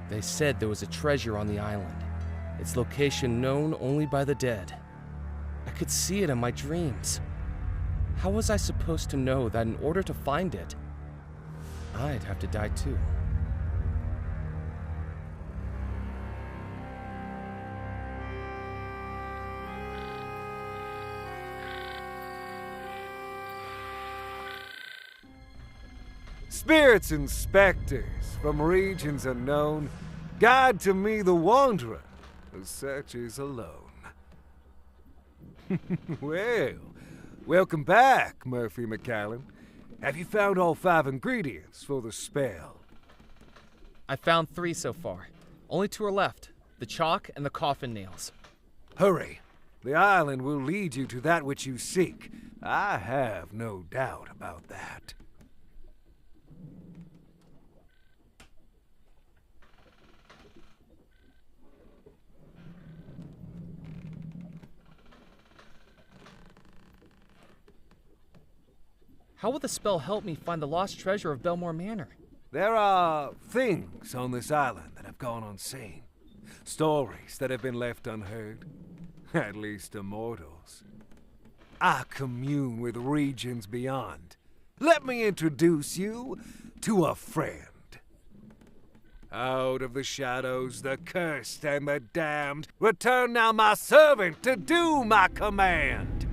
They said there was a treasure on the island, its location known only by the dead. I could see it in my dreams. How was I supposed to know that in order to find it, I'd have to die too? Spirits and specters from regions unknown, guide to me the wanderer who searches alone. Well, welcome back, Murphy McCallan. Have you found all 5 ingredients for the spell? I found 3 so far. Only 2 are left, the chalk and the coffin nails. Hurry. The island will lead you to that which you seek. I have no doubt about that. How will the spell help me find the lost treasure of Belmore Manor? There are things on this island that have gone unseen. Stories that have been left unheard. At least to mortals. I commune with regions beyond. Let me introduce you to a friend. Out of the shadows, the cursed and the damned, return now my servant to do my command.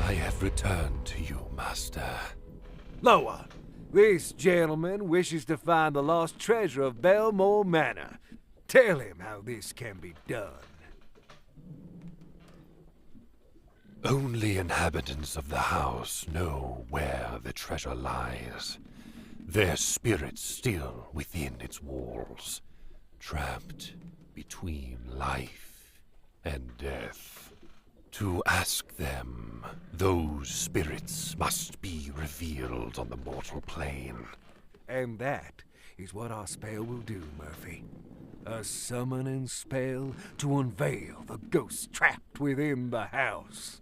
I have returned to you, Master. Loa, this gentleman wishes to find the lost treasure of Belmore Manor. Tell him how this can be done. Only inhabitants of the house know where the treasure lies. Their spirits still within its walls, trapped between life and death. To ask them, those spirits must be revealed on the mortal plane. And that is what our spell will do, Murphy. A summoning spell to unveil the ghosts trapped within the house.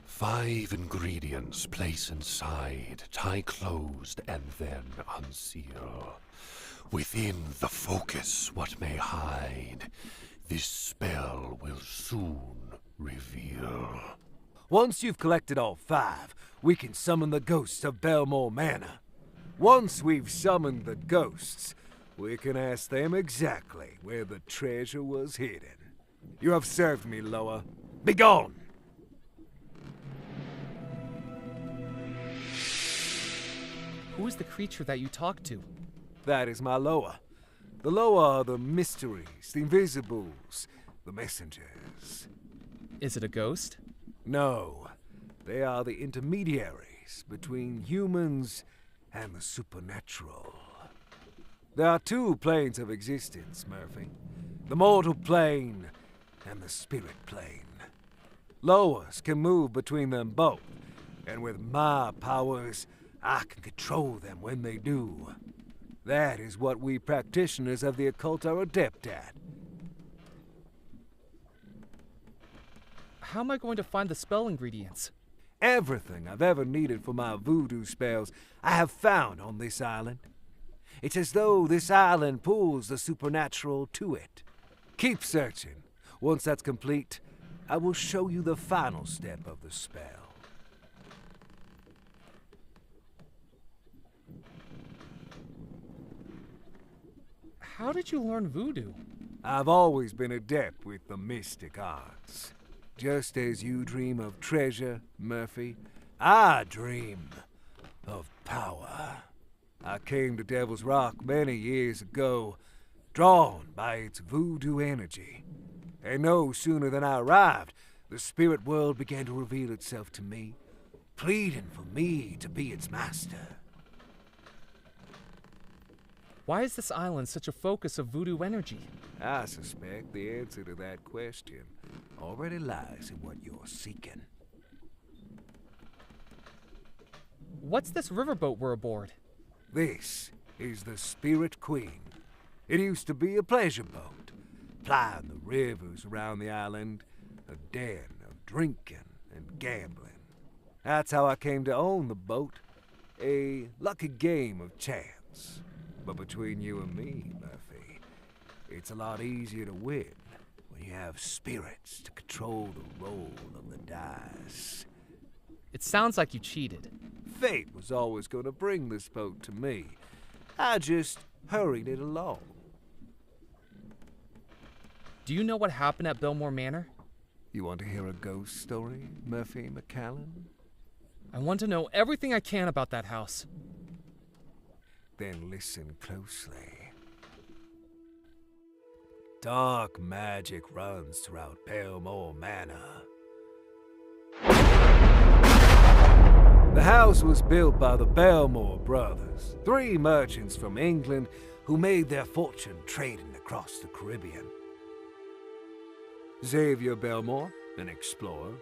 5 ingredients place inside, tie closed, and then unseal. Within the focus what may hide, this spell will soon reveal. Once you've collected all 5, we can summon the ghosts of Belmore Manor. Once we've summoned the ghosts, we can ask them exactly where the treasure was hidden. You have served me, Loa. Begone! Who is the creature that you talked to? That is my Loa. The Loa are the mysteries, the invisibles, the messengers. Is it a ghost? No, they are the intermediaries between humans and the supernatural. There are 2 planes of existence, Murphy. The mortal plane and the spirit plane. Loas can move between them both, and with my powers, I can control them when they do. That is what we practitioners of the occult are adept at. How am I going to find the spell ingredients? Everything I've ever needed for my voodoo spells, I have found on this island. It's as though this island pulls the supernatural to it. Keep searching. Once that's complete, I will show you the final step of the spell. How did you learn voodoo? I've always been adept with the mystic arts. Just as you dream of treasure, Murphy, I dream of power. I came to Devil's Rock many years ago, drawn by its voodoo energy. And no sooner than I arrived, the spirit world began to reveal itself to me, pleading for me to be its master. Why is this island such a focus of voodoo energy? I suspect the answer to that question already lies in what you're seeking. What's this riverboat we're aboard? This is the Spirit Queen. It used to be a pleasure boat, plying the rivers around the island, a den of drinking and gambling. That's how I came to own the boat. A lucky game of chance. But between you and me, Murphy, it's a lot easier to win when you have spirits to control the roll of the dice. It sounds like you cheated. Fate was always going to bring this boat to me. I just hurried it along. Do you know what happened at Belmore Manor? You want to hear a ghost story, Murphy McCallan? I want to know everything I can about that house. Then listen closely. Dark magic runs throughout Belmore Manor. The house was built by the Belmore brothers, 3 merchants from England who made their fortune trading across the Caribbean. Xavier Belmore, an explorer,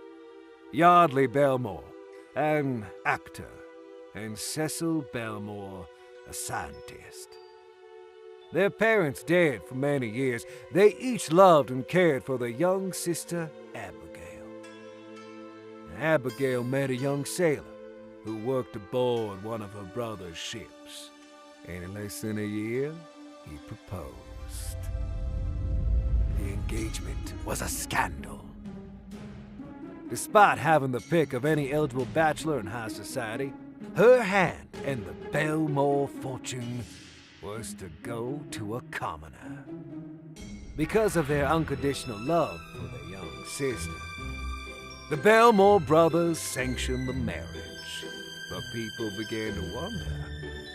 Yardley Belmore, an actor, and Cecil Belmore, a scientist. Their parents dead for many years. They each loved and cared for their young sister, Abigail. Abigail met a young sailor who worked aboard one of her brother's ships. And in less than a year, he proposed. The engagement was a scandal. Despite having the pick of any eligible bachelor in high society, her hand in the Belmore fortune was to go to a commoner. Because of their unconditional love for their young sister, the Belmore brothers sanctioned the marriage. But people began to wonder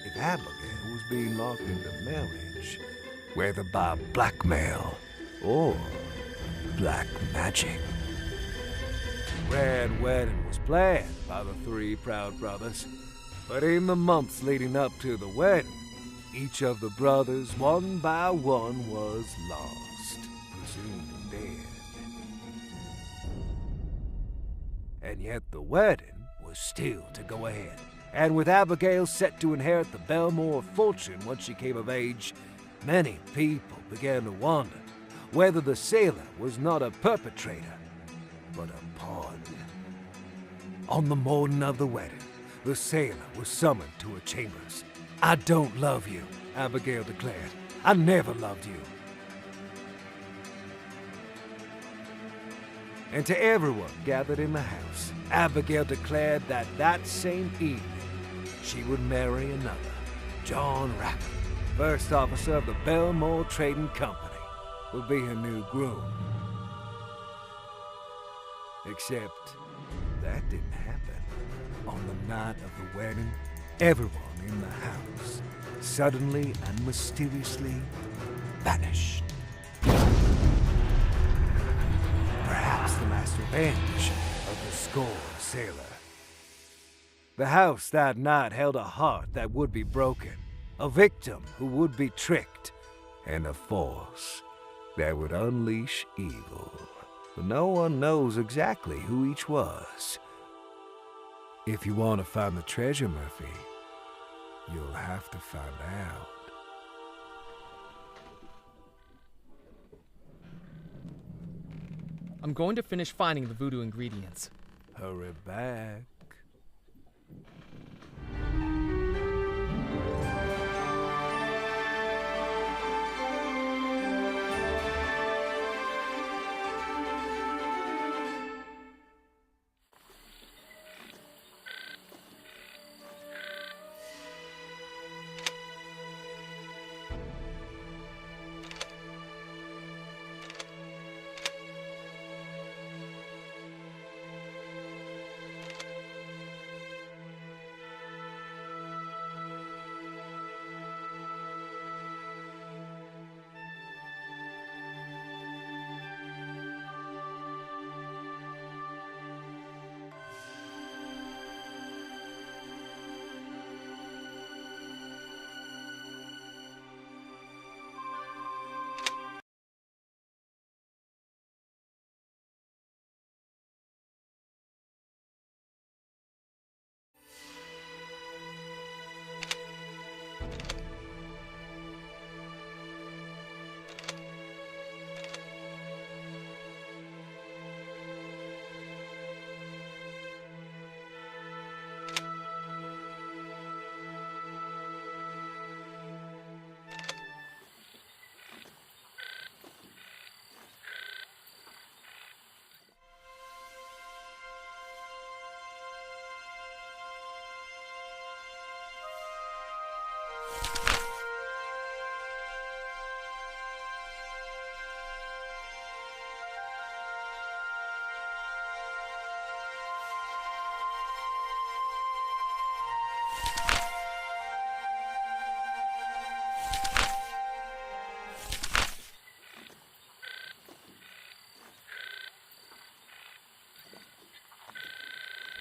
if Abigail was being locked into marriage, whether by blackmail or black magic. Grand wedding was planned by the 3 proud brothers, but in the months leading up to the wedding, each of the brothers, one by one, was lost, presumed dead. And yet the wedding was still to go ahead, and with Abigail set to inherit the Belmore fortune once she came of age, many people began to wonder whether the sailor was not a perpetrator, but a pawn. On the morning of the wedding, the sailor was summoned to her chambers. "I don't love you," Abigail declared. "I never loved you." And to everyone gathered in the house, Abigail declared that that same evening she would marry another, John Rappen, first officer of the Belmore Trading Company, would be her new groom. Except that didn't happen. On the night of the wedding, everyone in the house suddenly and mysteriously vanished. Perhaps the last revenge of the scorned sailor. The house that night held a heart that would be broken, a victim who would be tricked, and a force that would unleash evil. But no one knows exactly who each was. If you want to find the treasure, Murphy, you'll have to find out. I'm going to finish finding the voodoo ingredients. Hurry back.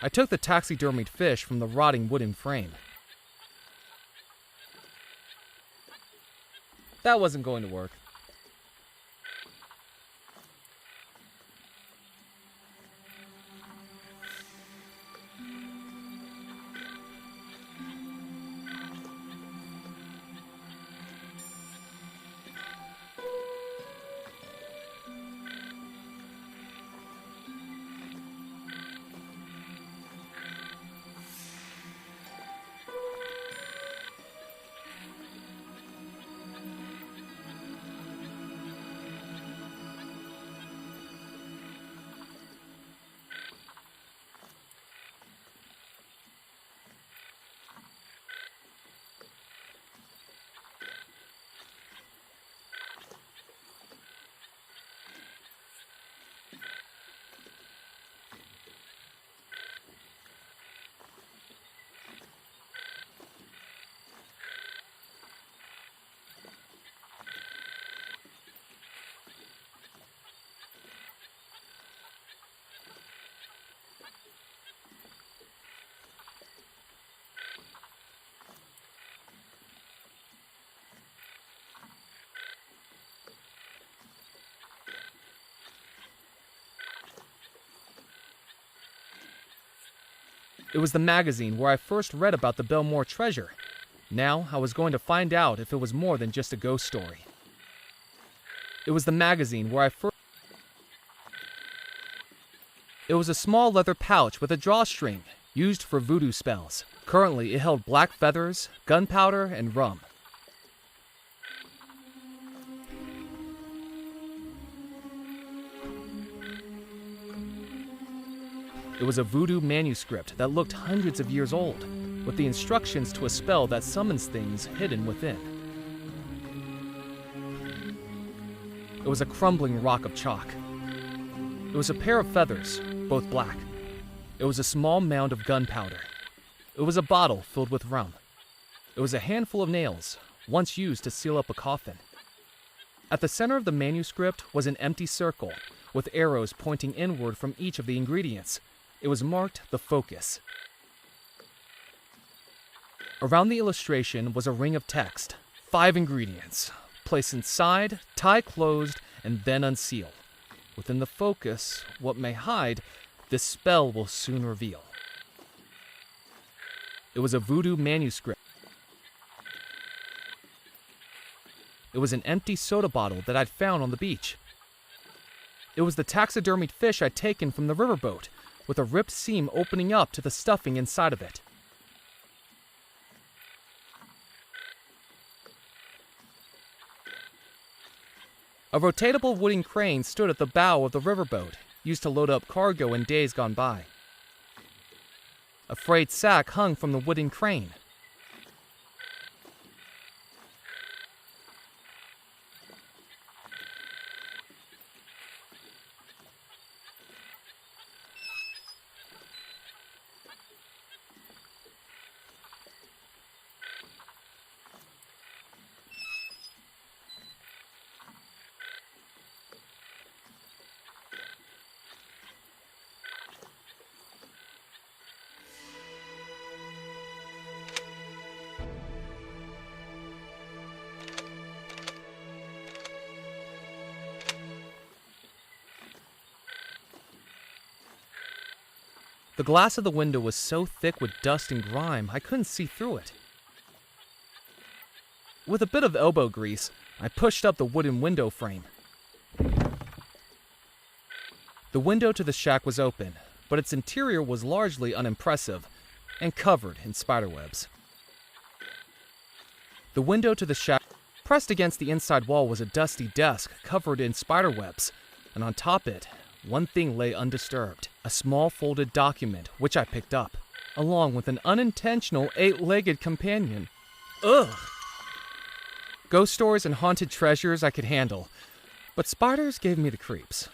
I took the taxidermied fish from the rotting wooden frame. That wasn't going to work. It was the magazine where I first read about the Belmore treasure. Now I was going to find out if it was more than just a ghost story. It was the magazine where I first... It was a small leather pouch with a drawstring, used for voodoo spells. Currently, it held black feathers, gunpowder, and rum. It was a voodoo manuscript that looked hundreds of years old, with the instructions to a spell that summons things hidden within. It was a crumbling rock of chalk. It was a pair of feathers, both black. It was a small mound of gunpowder. It was a bottle filled with rum. It was a handful of nails, once used to seal up a coffin. At the center of the manuscript was an empty circle, with arrows pointing inward from each of the ingredients. It was marked the focus. Around the illustration was a ring of text, 5 ingredients. Place inside, tie closed, and then unseal. Within the focus, what may hide, this spell will soon reveal. It was a voodoo manuscript. It was an empty soda bottle that I'd found on the beach. It was the taxidermied fish I'd taken from the riverboat, with a ripped seam opening up to the stuffing inside of it. A rotatable wooden crane stood at the bow of the riverboat, used to load up cargo in days gone by. A freight sack hung from the wooden crane. The glass of the window was so thick with dust and grime, I couldn't see through it. With a bit of elbow grease, I pushed up the wooden window frame. The window to the shack was open, but its interior was largely unimpressive and covered in spiderwebs. The window to the shack, pressed against the inside wall, was a dusty desk covered in spiderwebs, and on top it, one thing lay undisturbed, a small folded document which I picked up, along with an unintentional 8-legged companion. Ugh! Ghost stories and haunted treasures I could handle, but spiders gave me the creeps.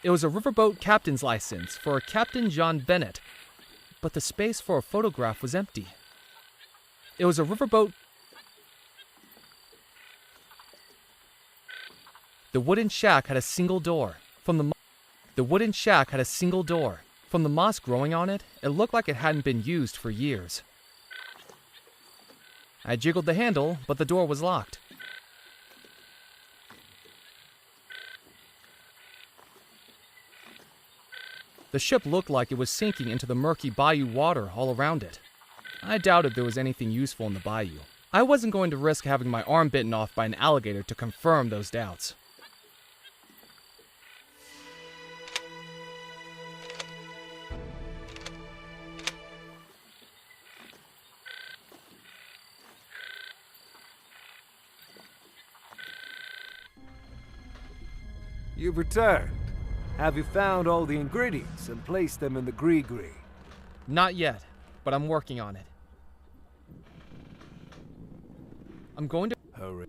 It was a riverboat captain's license for Captain John Bennett, but the space for a photograph was empty. It was a riverboat. The wooden shack had a single door. The wooden shack had a single door. From the moss growing on it, it looked like it hadn't been used for years. I jiggled the handle, but the door was locked. The ship looked like it was sinking into the murky bayou water all around it. I doubted there was anything useful in the bayou. I wasn't going to risk having my arm bitten off by an alligator to confirm those doubts. You've returned. Have you found all the ingredients and placed them in the gree-gree? Not yet, but I'm working on it. I'm going to... Hurry.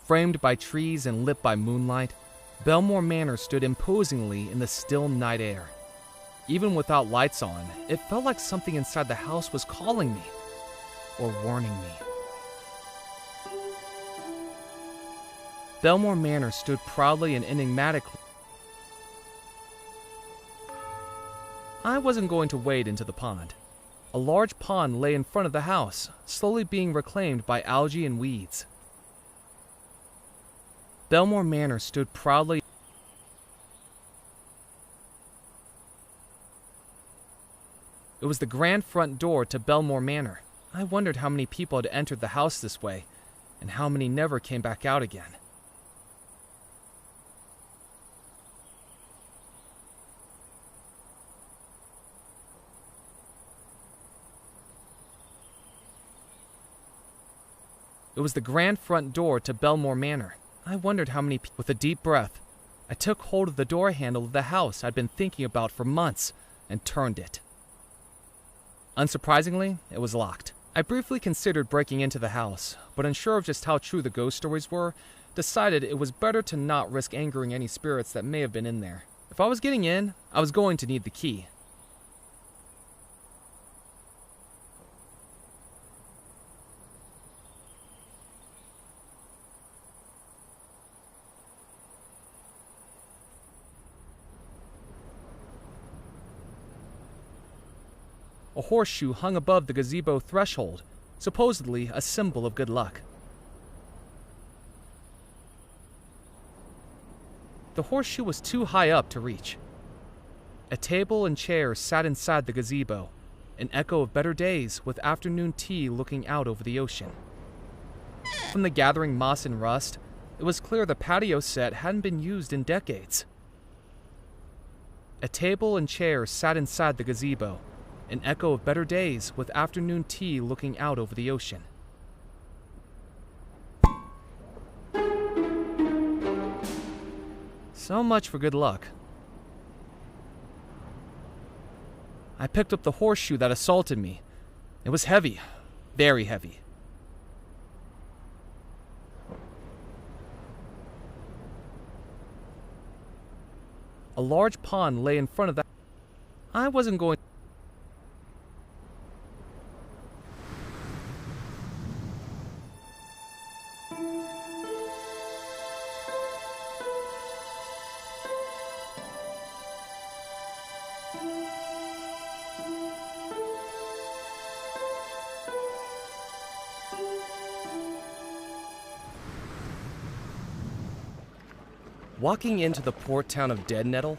Framed by trees and lit by moonlight, Belmore Manor stood imposingly in the still night air. Even without lights on, it felt like something inside the house was calling me, or warning me. Belmore Manor stood proudly and enigmatically. I wasn't going to wade into the pond. A large pond lay in front of the house, slowly being reclaimed by algae and weeds. Belmore Manor stood proudly. It was the grand front door to Belmore Manor. I wondered how many people had entered the house this way, and how many never came back out again. It was the grand front door to Belmore Manor. I wondered how many people. With a deep breath, I took hold of the door handle of the house I'd been thinking about for months and turned it. Unsurprisingly, it was locked. I briefly considered breaking into the house, but unsure of just how true the ghost stories were, decided it was better to not risk angering any spirits that may have been in there. If I was getting in, I was going to need the key. A horseshoe hung above the gazebo threshold, supposedly a symbol of good luck. The horseshoe was too high up to reach. A table and chairs sat inside the gazebo, an echo of better days with afternoon tea looking out over the ocean. From the gathering moss and rust, it was clear the patio set hadn't been used in decades. A table and chairs sat inside the gazebo, an echo of better days with afternoon tea looking out over the ocean. So much for good luck. I picked up the horseshoe that assaulted me. It was heavy, very heavy. A large pond lay in front of that. I wasn't going. Walking into the port town of Dead Nettle,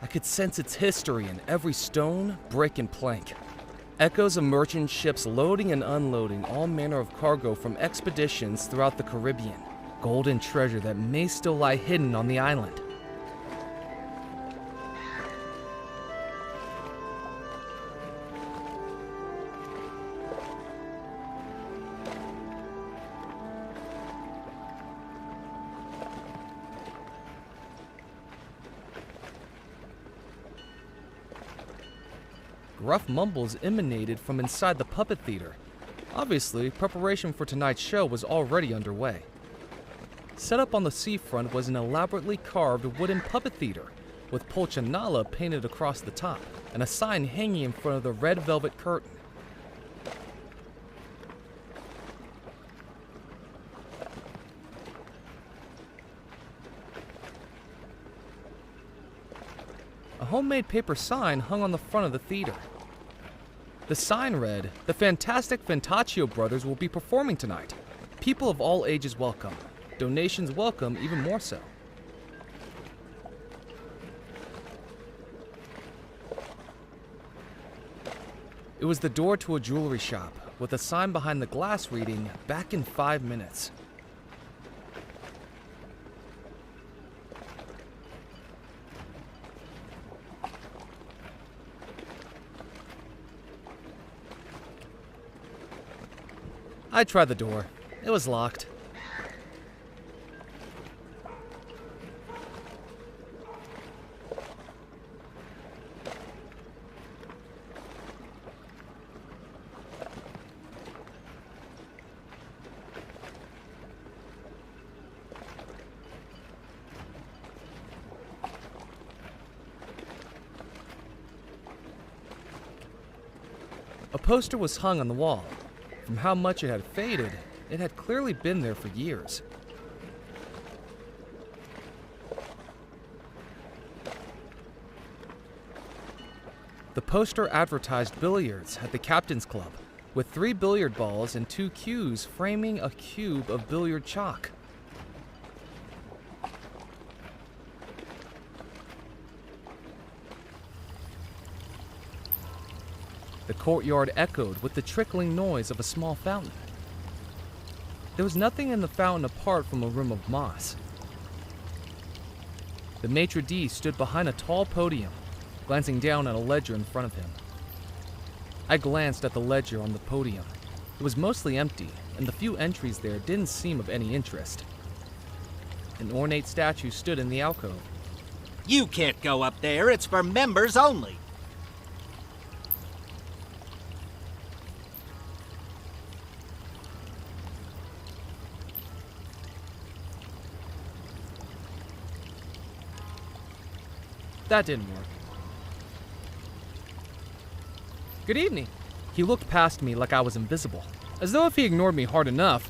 I could sense its history in every stone, brick, and plank. Echoes of merchant ships loading and unloading all manner of cargo from expeditions throughout the Caribbean. Gold and treasure that may still lie hidden on the island. Gruff mumbles emanated from inside the puppet theater. Obviously, preparation for tonight's show was already underway. Set up on the seafront was an elaborately carved wooden puppet theater, with Polchanala painted across the top, and a sign hanging in front of the red velvet curtain. A homemade paper sign hung on the front of the theater. The sign read, "The Fantastic Fantaccio Brothers will be performing tonight. People of all ages welcome. Donations welcome even more so." It was the door to a jewelry shop, with a sign behind the glass reading, "Back in 5 minutes." I tried the door. It was locked. A poster was hung on the wall. From how much it had faded, it had clearly been there for years. The poster advertised billiards at the Captain's Club, with 3 billiard balls and 2 cues framing a cube of billiard chalk. The courtyard echoed with the trickling noise of a small fountain. There was nothing in the fountain apart from a rim of moss. The maitre d' stood behind a tall podium, glancing down at a ledger in front of him. I glanced at the ledger on the podium. It was mostly empty, and the few entries there didn't seem of any interest. An ornate statue stood in the alcove. "You can't go up there, it's for members only." That didn't work. "Good evening." He looked past me like I was invisible, as though if he ignored me hard enough,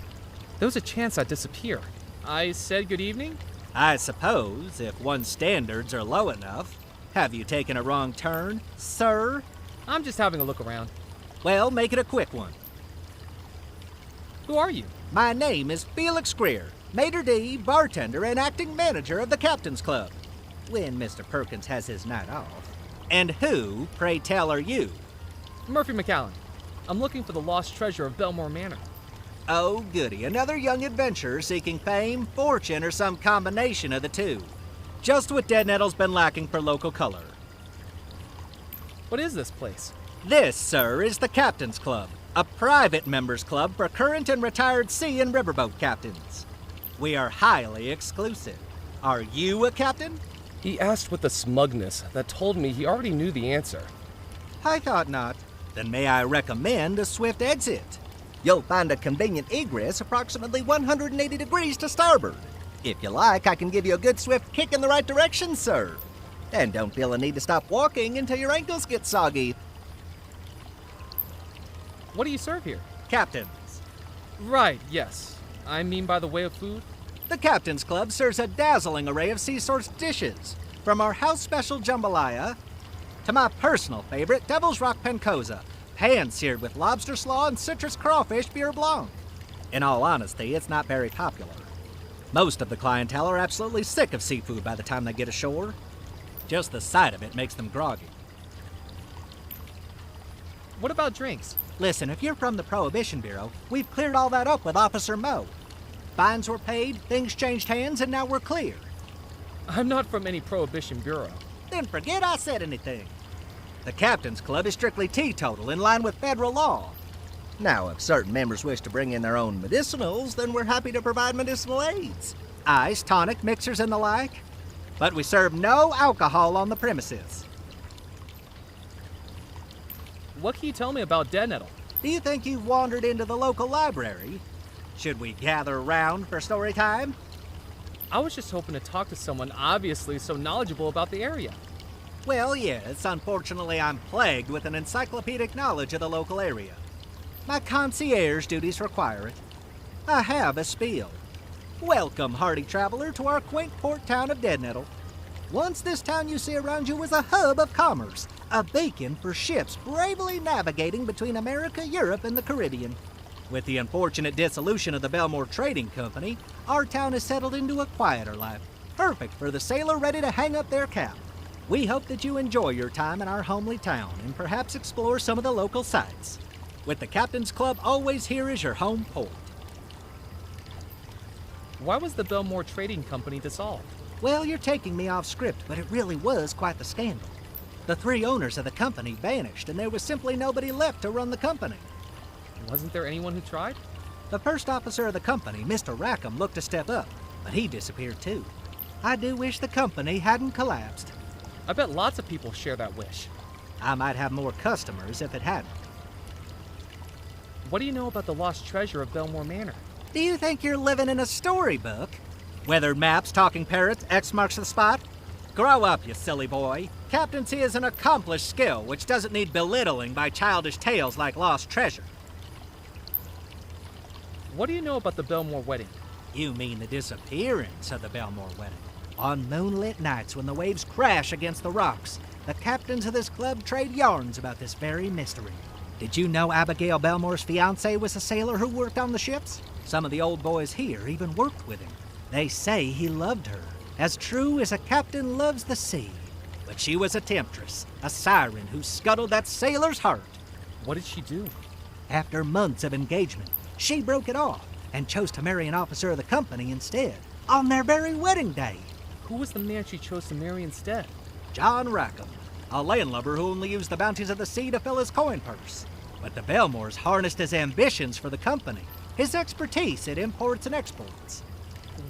there was a chance I'd disappear. I said good evening? I suppose, if one's standards are low enough. Have you taken a wrong turn, sir? I'm just having a look around. Well, make it a quick one. Who are you? My name is Felix Greer, maitre d', bartender, and acting manager of the Captain's Club, when Mr. Perkins has his night off. And who, pray tell, are you? Murphy McAllen. I'm looking for the lost treasure of Belmore Manor. Oh, goody. Another young adventurer seeking fame, fortune, or some combination of the two. Just what Dead Nettle's been lacking for local color. What is this place? This, sir, is the Captain's Club, a private members club for current and retired sea and riverboat captains. We are highly exclusive. Are you a captain? He asked with a smugness that told me he already knew the answer. I thought not. Then may I recommend a swift exit? You'll find a convenient egress approximately 180 degrees to starboard. If you like, I can give you a good swift kick in the right direction, sir. And don't feel a need to stop walking until your ankles get soggy. What do you serve here? Captains. Right, yes. I mean by the way of food? The Captain's Club serves a dazzling array of sea-source dishes, from our house special jambalaya to my personal favorite, Devil's Rock Pancosa, pan-seared with lobster slaw and citrus crawfish beurre blanc. In all honesty, it's not very popular. Most of the clientele are absolutely sick of seafood by the time they get ashore. Just the sight of it makes them groggy. What about drinks? Listen, if you're from the Prohibition Bureau, we've cleared all that up with Officer Moe. Fines were paid, things changed hands, and now we're clear. I'm not from any Prohibition Bureau. Then forget I said anything. The Captain's Club is strictly teetotal, in line with federal law. Now, if certain members wish to bring in their own medicinals, then we're happy to provide medicinal aids. Ice, tonic, mixers, and the like. But we serve no alcohol on the premises. What can you tell me about Dead Nettle? Do you think you've wandered into the local library? Should we gather around for story time? I was just hoping to talk to someone obviously so knowledgeable about the area. Well, yes, unfortunately I'm plagued with an encyclopedic knowledge of the local area. My concierge duties require it. I have a spiel. Welcome, hardy traveler, to our quaint port town of Dead Nettle. Once this town you see around you was a hub of commerce, a beacon for ships bravely navigating between America, Europe, and the Caribbean. With the unfortunate dissolution of the Belmore Trading Company, our town has settled into a quieter life, perfect for the sailor ready to hang up their cap. We hope that you enjoy your time in our homely town and perhaps explore some of the local sites. With the Captain's Club always here as your home port. Why was the Belmore Trading Company dissolved? Well, you're taking me off script, but it really was quite the scandal. The 3 owners of the company vanished, and there was simply nobody left to run the company. Wasn't there anyone who tried? The first officer of the company, Mr. Rackham, looked to step up, but he disappeared too. I do wish the company hadn't collapsed. I bet lots of people share that wish. I might have more customers if it hadn't. What do you know about the lost treasure of Belmore Manor? Do you think you're living in a storybook? Weathered maps, talking parrots, X marks the spot? Grow up, you silly boy. Captaincy is an accomplished skill which doesn't need belittling by childish tales like lost treasure. What do you know about the Belmore wedding? You mean the disappearance of the Belmore wedding? On moonlit nights when the waves crash against the rocks, the captains of this club trade yarns about this very mystery. Did you know Abigail Belmore's fiancé was a sailor who worked on the ships? Some of the old boys here even worked with him. They say he loved her, as true as a captain loves the sea. But she was a temptress, a siren who scuttled that sailor's heart. What did she do? After months of engagement, she broke it off and chose to marry an officer of the company instead, on their very wedding day. Who was the man she chose to marry instead? John Rackham, a landlubber who only used the bounties of the sea to fill his coin purse. But the Belmores harnessed his ambitions for the company, his expertise at imports and exports.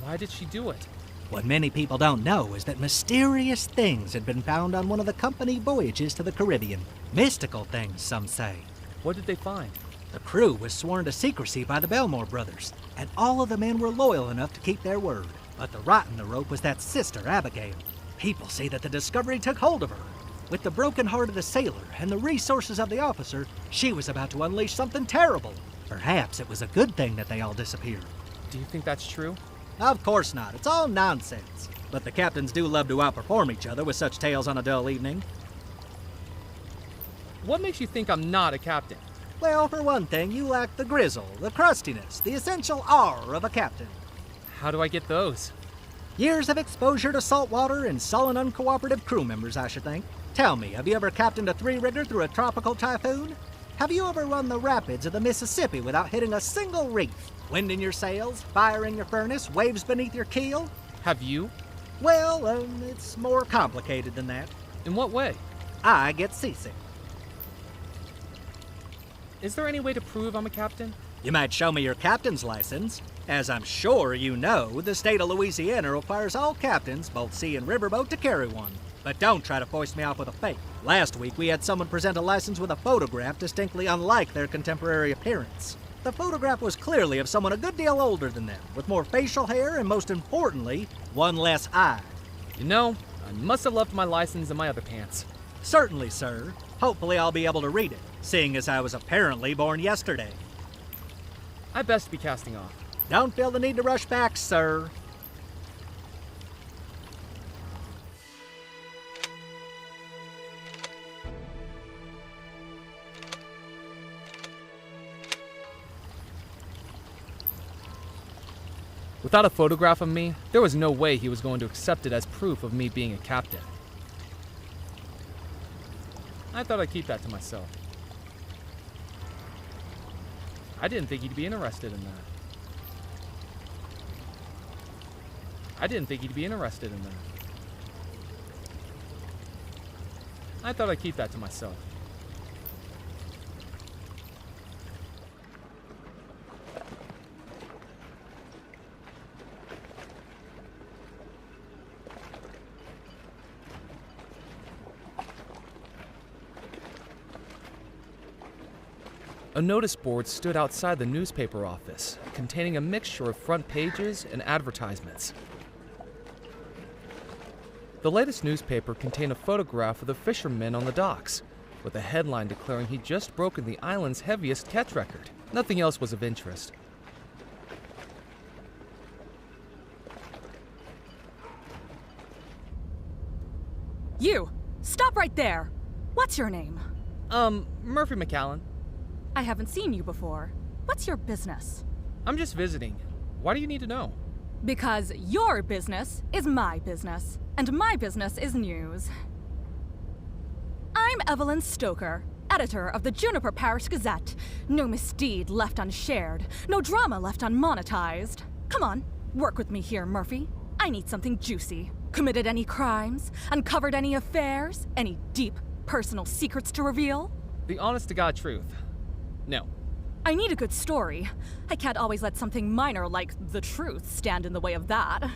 Why did she do it? What many people don't know is that mysterious things had been found on one of the company voyages to the Caribbean. Mystical things, some say. What did they find? The crew was sworn to secrecy by the Belmore brothers, and all of the men were loyal enough to keep their word. But the rot in the rope was that sister, Abigail. People say that the discovery took hold of her. With the broken heart of the sailor and the resources of the officer, she was about to unleash something terrible. Perhaps it was a good thing that they all disappeared. Do you think that's true? Of course not. It's all nonsense. But the captains do love to outperform each other with such tales on a dull evening. What makes you think I'm not a captain? Well, for one thing, you lack the grizzle, the crustiness, the essential R of a captain. How do I get those? Years of exposure to salt water and sullen, uncooperative crew members, I should think. Tell me, have you ever captained a 3-rigger through a tropical typhoon? Have you ever run the rapids of the Mississippi without hitting a single reef? Wind in your sails, fire in your furnace, waves beneath your keel? Have you? Well, it's more complicated than that. In what way? I get seasick. Is there any way to prove I'm a captain? You might show me your captain's license. As I'm sure you know, the state of Louisiana requires all captains, both sea and riverboat, to carry one. But don't try to foist me off with a fake. Last week, we had someone present a license with a photograph distinctly unlike their contemporary appearance. The photograph was clearly of someone a good deal older than them, with more facial hair and, most importantly, one less eye. You know, I must have left my license in my other pants. Certainly, sir. Hopefully I'll be able to read it, seeing as I was apparently born yesterday. I best be casting off. Don't feel the need to rush back, sir. Without a photograph of me, there was no way he was going to accept it as proof of me being a captain. I thought I'd keep that to myself. I didn't think he'd be interested in that. I didn't think he'd be interested in that. I thought I'd keep that to myself. A notice board stood outside the newspaper office, containing a mixture of front pages and advertisements. The latest newspaper contained a photograph of the fisherman on the docks, with a headline declaring he'd just broken the island's heaviest catch record. Nothing else was of interest. You! Stop right there! What's your name? Murphy McAllen. I haven't seen you before. What's your business? I'm just visiting. Why do you need to know? Because your business is my business, and my business is news. I'm Evelyn Stoker, editor of the Juniper Parish Gazette. No misdeed left unshared, no drama left unmonetized. Come on, work with me here, Murphy. I need something juicy. Committed any crimes? Uncovered any affairs? Any deep, personal secrets to reveal? The honest-to-God truth. No. I need a good story. I can't always let something minor like the truth stand in the way of that.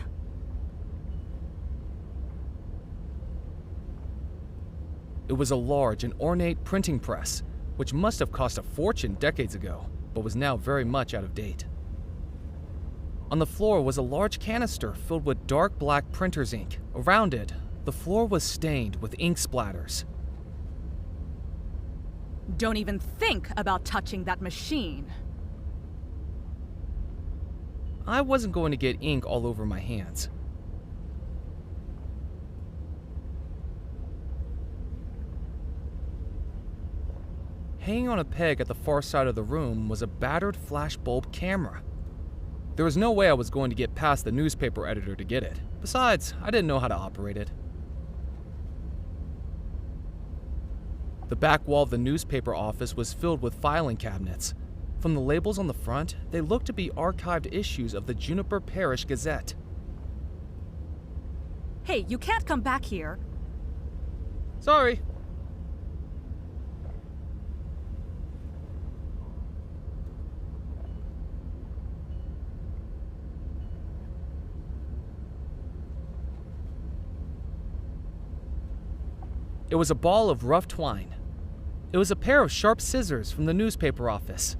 It was a large and ornate printing press, which must have cost a fortune decades ago, but was now very much out of date. On the floor was a large canister filled with dark black printer's ink. Around it, the floor was stained with ink splatters. Don't even think about touching that machine. I wasn't going to get ink all over my hands. Hanging on a peg at the far side of the room was a battered flashbulb camera. There was no way I was going to get past the newspaper editor to get it. Besides, I didn't know how to operate it. The back wall of the newspaper office was filled with filing cabinets. From the labels on the front, they looked to be archived issues of the Juniper Parish Gazette. Hey, you can't come back here. Sorry. It was a ball of rough twine. It was a pair of sharp scissors from the newspaper office.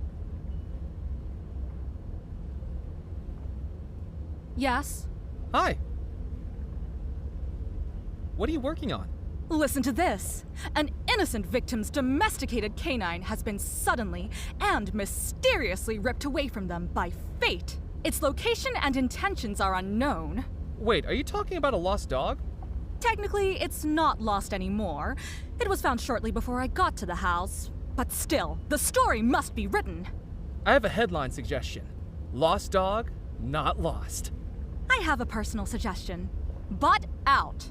Yes? Hi. What are you working on? Listen to this. An innocent victim's domesticated canine has been suddenly and mysteriously ripped away from them by fate. Its location and intentions are unknown. Wait, are you talking about a lost dog? Technically, it's not lost anymore. It was found shortly before I got to the house. But still, the story must be written. I have a headline suggestion. Lost dog, not lost. I have a personal suggestion. Butt out.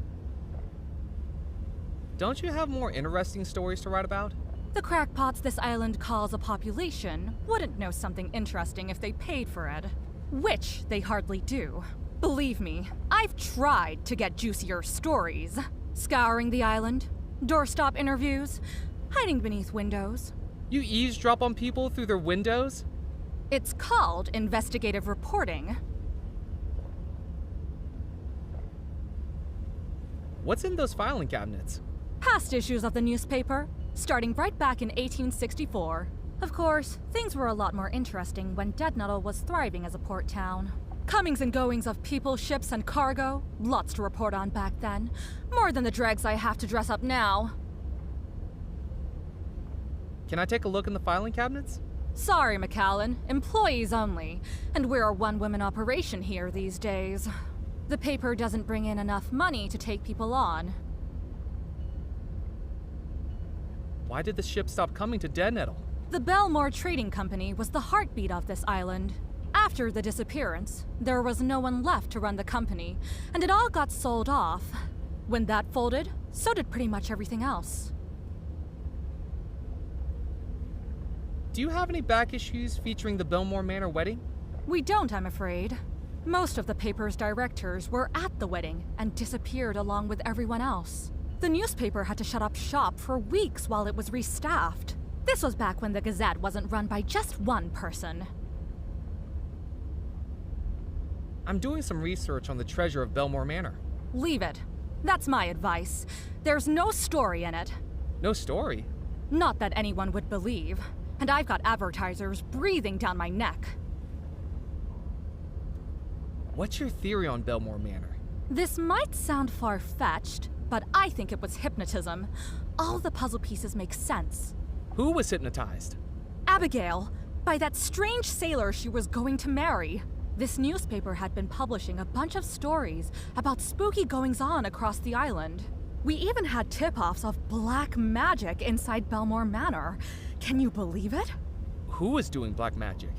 Don't you have more interesting stories to write about? The crackpots this island calls a population wouldn't know something interesting if they paid for it. Which they hardly do. Believe me, I've tried to get juicier stories. Scouring the island, doorstop interviews, hiding beneath windows. You eavesdrop on people through their windows? It's called investigative reporting. What's in those filing cabinets? Past issues of the newspaper, starting right back in 1864. Of course, things were a lot more interesting when Deadnuttle was thriving as a port town. Comings and goings of people, ships, and cargo. Lots to report on back then. More than the dregs I have to dress up now. Can I take a look in the filing cabinets? Sorry, McAllen. Employees only. And we're a one-woman operation here these days. The paper doesn't bring in enough money to take people on. Why did the ship stop coming to Deadnuttle? The Belmore Trading Company was the heartbeat of this island. After the disappearance, there was no one left to run the company, and it all got sold off. When that folded, so did pretty much everything else. Do you have any back issues featuring the Belmore Manor wedding? We don't, I'm afraid. Most of the paper's directors were at the wedding and disappeared along with everyone else. The newspaper had to shut up shop for weeks while it was restaffed. This was back when the Gazette wasn't run by just one person. I'm doing some research on the treasure of Belmore Manor. Leave it. That's my advice. There's no story in it. No story? Not that anyone would believe. And I've got advertisers breathing down my neck. What's your theory on Belmore Manor? This might sound far-fetched, but I think it was hypnotism. All the puzzle pieces make sense. Who was hypnotized? Abigail, by that strange sailor she was going to marry. This newspaper had been publishing a bunch of stories about spooky goings-on across the island. We even had tip-offs of black magic inside Belmore Manor. Can you believe it? Who was doing black magic?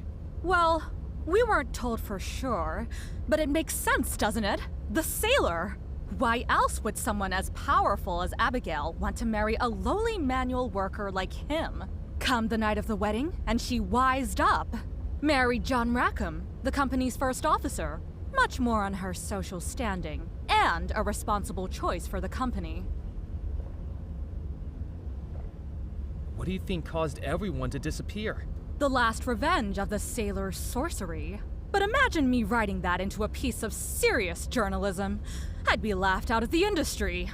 Well, we weren't told for sure, but it makes sense, doesn't it? The sailor! Why else would someone as powerful as Abigail want to marry a lowly manual worker like him? Come the night of the wedding, and she wised up. Married John Rackham, the company's first officer. Much more on her social standing, and a responsible choice for the company. What do you think caused everyone to disappear? The last revenge of the sailor's sorcery. But imagine me writing that into a piece of serious journalism. I'd be laughed out of the industry.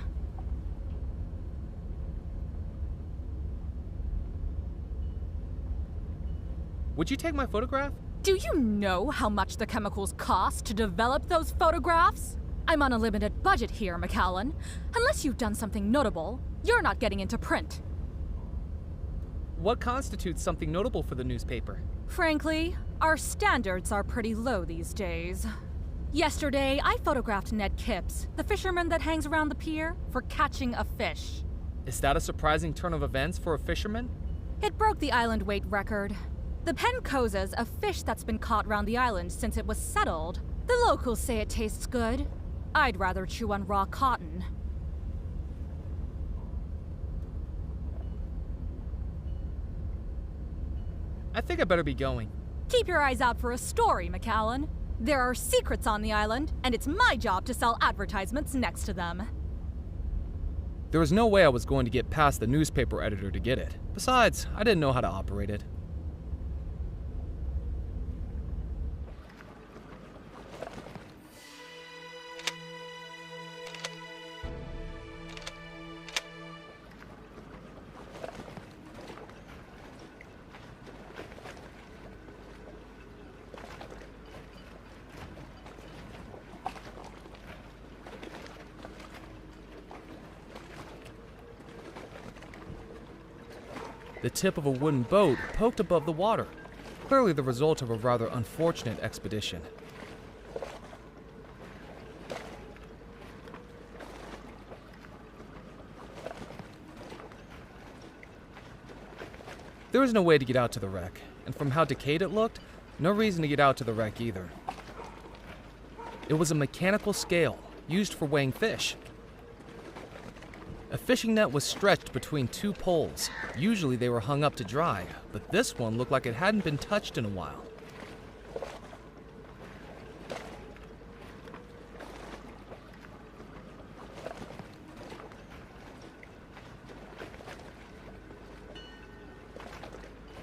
Would you take my photograph? Do you know how much the chemicals cost to develop those photographs? I'm on a limited budget here, McAllen. Unless you've done something notable, you're not getting into print. What constitutes something notable for the newspaper? Frankly, our standards are pretty low these days. Yesterday, I photographed Ned Kipps, the fisherman that hangs around the pier, for catching a fish. Is that a surprising turn of events for a fisherman? It broke the island weight record. The pen causes a fish that's been caught around the island since it was settled. The locals say it tastes good. I'd rather chew on raw cotton. I think I better be going. Keep your eyes out for a story, McAllen. There are secrets on the island, and it's my job to sell advertisements next to them. There was no way I was going to get past the newspaper editor to get it. Besides, I didn't know how to operate it. The tip of a wooden boat poked above the water, clearly the result of a rather unfortunate expedition. There was no way to get out to the wreck, and from how decayed it looked, no reason to get out to the wreck either. It was a mechanical scale used for weighing fish. A fishing net was stretched between two poles. Usually they were hung up to dry, but this one looked like it hadn't been touched in a while.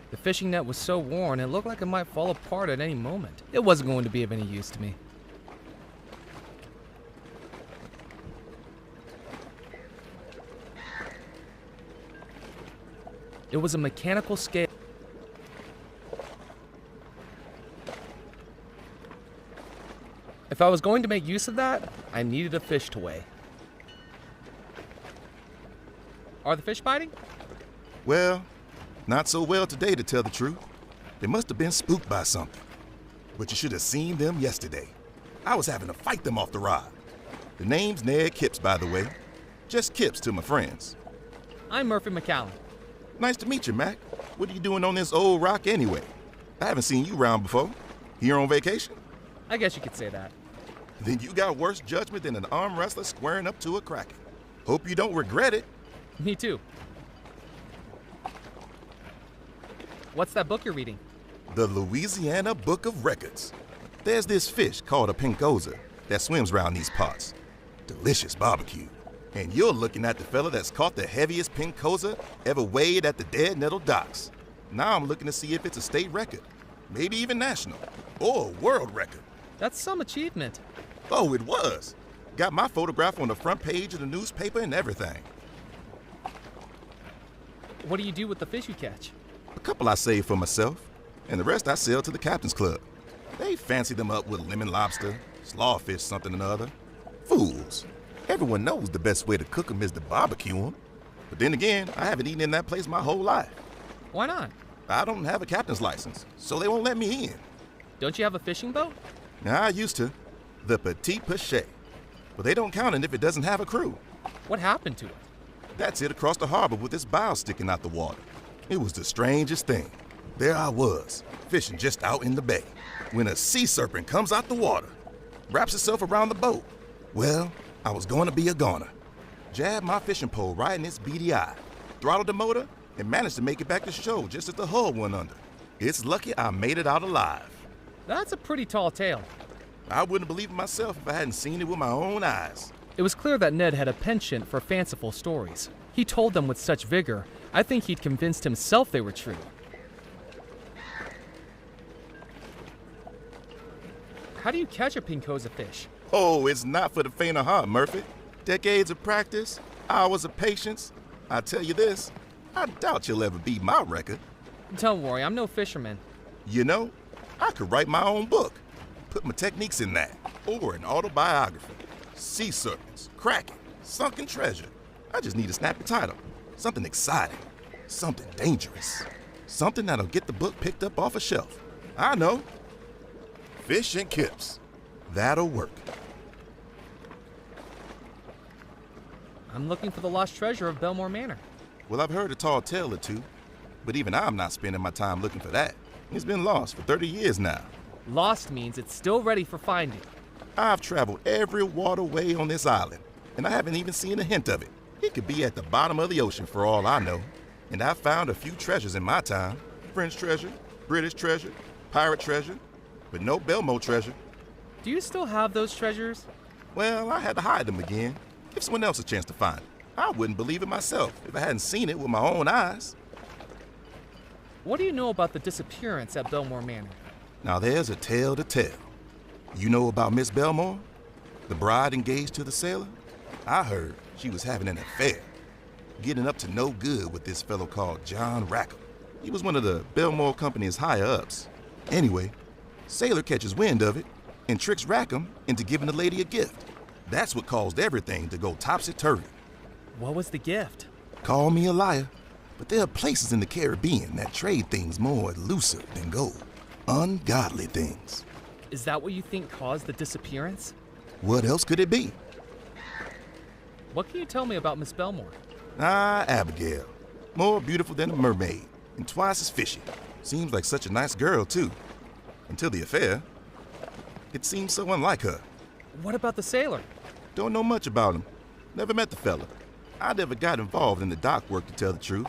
The fishing net was so worn it looked like it might fall apart at any moment. It wasn't going to be of any use to me. It was a mechanical scale. If I was going to make use of that, I needed a fish to weigh. Are the fish biting? Well, not so well today, to tell the truth. They must have been spooked by something. But you should have seen them yesterday. I was having to fight them off the rod. The name's Ned Kipps, by the way. Just Kipps to my friends. I'm Murphy McAllen. Nice to meet you, Mac. What are you doing on this old rock anyway? I haven't seen you around before. Here on vacation? I guess you could say that. Then you got worse judgment than an arm wrestler squaring up to a kraken. Hope you don't regret it. Me too. What's that book you're reading? The Louisiana Book of Records. There's this fish called a pinkoza that swims around these parts. Delicious barbecue. And you're looking at the fella that's caught the heaviest pinkoza ever weighed at the Dead Nettle Docks. Now I'm looking to see if it's a state record, maybe even national, or a world record. That's some achievement. Oh, it was. Got my photograph on the front page of the newspaper and everything. What do you do with the fish you catch? A couple I save for myself, and the rest I sell to the Captain's Club. They fancy them up with lemon lobster, slawfish something or other. Fools. Everyone knows the best way to cook them is to barbecue them. But then again, I haven't eaten in that place my whole life. Why not? I don't have a captain's license, so they won't let me in. Don't you have a fishing boat? Now, I used to. The Petit Pichet. But they don't count it if it doesn't have a crew. What happened to it? That's it across the harbor with its bow sticking out the water. It was the strangest thing. There I was, fishing just out in the bay, when a sea serpent comes out the water, wraps itself around the boat. Well, I was going to be a goner. Jabbed my fishing pole right in its beady eye, throttled the motor, and managed to make it back to shore just as the hull went under. It's lucky I made it out alive. That's a pretty tall tale. I wouldn't believe it myself if I hadn't seen it with my own eyes. It was clear that Ned had a penchant for fanciful stories. He told them with such vigor, I think he'd convinced himself they were true. How do you catch a pinkoza fish? Oh, it's not for the faint of heart, Murphy. Decades of practice, hours of patience. I tell you this, I doubt you'll ever beat my record. Don't worry, I'm no fisherman. You know, I could write my own book, put my techniques in that, or an autobiography. Sea serpents, kraken, sunken treasure. I just need a snappy title, something exciting, something dangerous, something that'll get the book picked up off a shelf. I know. Fish and Kips. That'll work. I'm looking for the lost treasure of Belmore Manor. Well, I've heard a tall tale or two, but even I'm not spending my time looking for that. It's been lost for 30 years now. Lost means it's still ready for finding. I've traveled every waterway on this island, and I haven't even seen a hint of it. It could be at the bottom of the ocean for all I know. And I've found a few treasures in my time. French treasure, British treasure, pirate treasure, but no Belmo treasure. Do you still have those treasures? Well, I had to hide them again. Give someone else a chance to find it. I wouldn't believe it myself if I hadn't seen it with my own eyes. What do you know about the disappearance at Belmore Manor? Now there's a tale to tell. You know about Miss Belmore? The bride engaged to the sailor? I heard she was having an affair, getting up to no good with this fellow called John Rackham. He was one of the Belmore Company's higher-ups. Anyway, sailor catches wind of it and tricks Rackham into giving the lady a gift. That's what caused everything to go topsy-turvy. What was the gift? Call me a liar, but there are places in the Caribbean that trade things more elusive than gold. Ungodly things. Is that what you think caused the disappearance? What else could it be? What can you tell me about Miss Belmore? Abigail. More beautiful than a mermaid, and twice as fishy. Seems like such a nice girl, too. Until the affair. It seems so unlike her. What about the sailor? Don't know much about him. Never met the fella. I never got involved in the dock work, to tell the truth.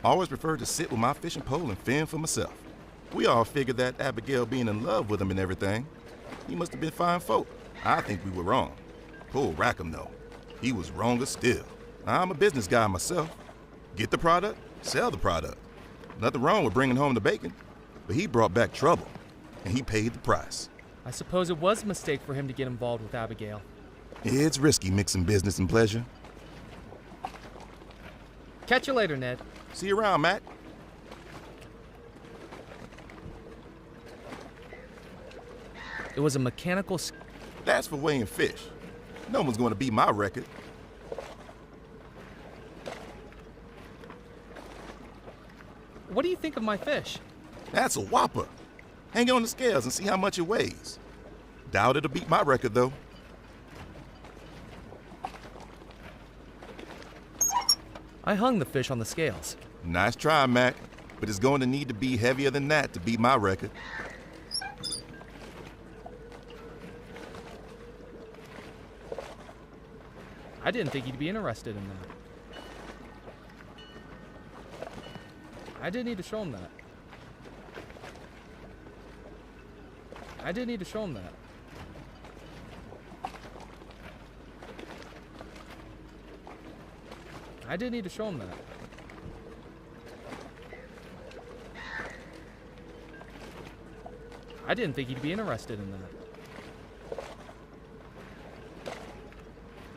Always preferred to sit with my fishing pole and fend for myself. We all figured that Abigail being in love with him and everything. He must have been fine folk. I think we were wrong. Poor Rackham, though. He was wronger still. I'm a business guy myself. Get the product, sell the product. Nothing wrong with bringing home the bacon. But he brought back trouble, and he paid the price. I suppose it was a mistake for him to get involved with Abigail. It's risky mixing business and pleasure. Catch you later, Ned. See you around, Mac. It was a mechanical That's for weighing fish. No one's going to beat my record. What do you think of my fish? That's a whopper. Hang it on the scales and see how much it weighs. Doubt it'll beat my record, though. I hung the fish on the scales. Nice try, Mac. But it's going to need to be heavier than that to beat my record. I didn't think he'd be interested in that. I didn't need to show him that. I didn't need to show him that. I didn't need to show him that. I didn't think he'd be interested in that.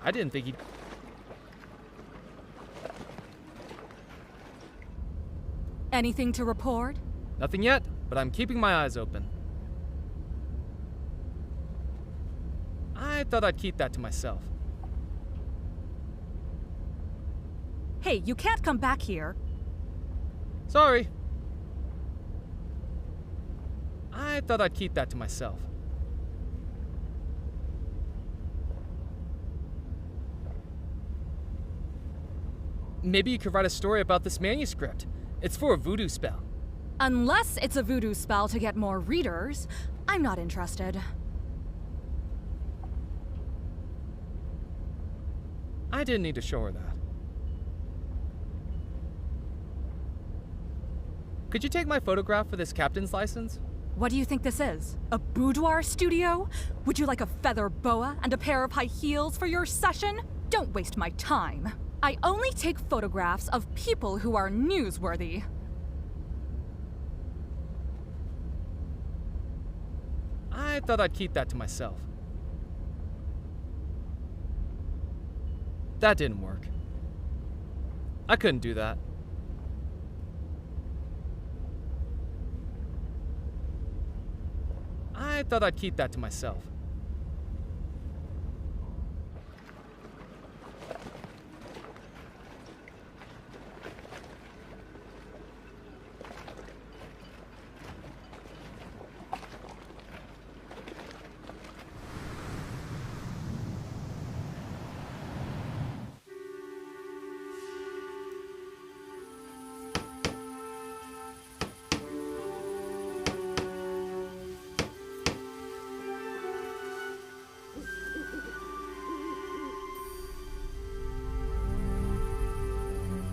I didn't think he'd... Anything to report? Nothing yet, but I'm keeping my eyes open. I thought I'd keep that to myself. Hey, you can't come back here. Sorry. I thought I'd keep that to myself. Maybe you could write a story about this manuscript. It's for a voodoo spell. Unless it's a voodoo spell to get more readers, I'm not interested. I didn't need to show her that. Could you take my photograph for this captain's license? What do you think this is? A boudoir studio? Would you like a feather boa and a pair of high heels for your session? Don't waste my time. I only take photographs of people who are newsworthy. I thought I'd keep that to myself. That didn't work. I couldn't do that. I thought I'd keep that to myself.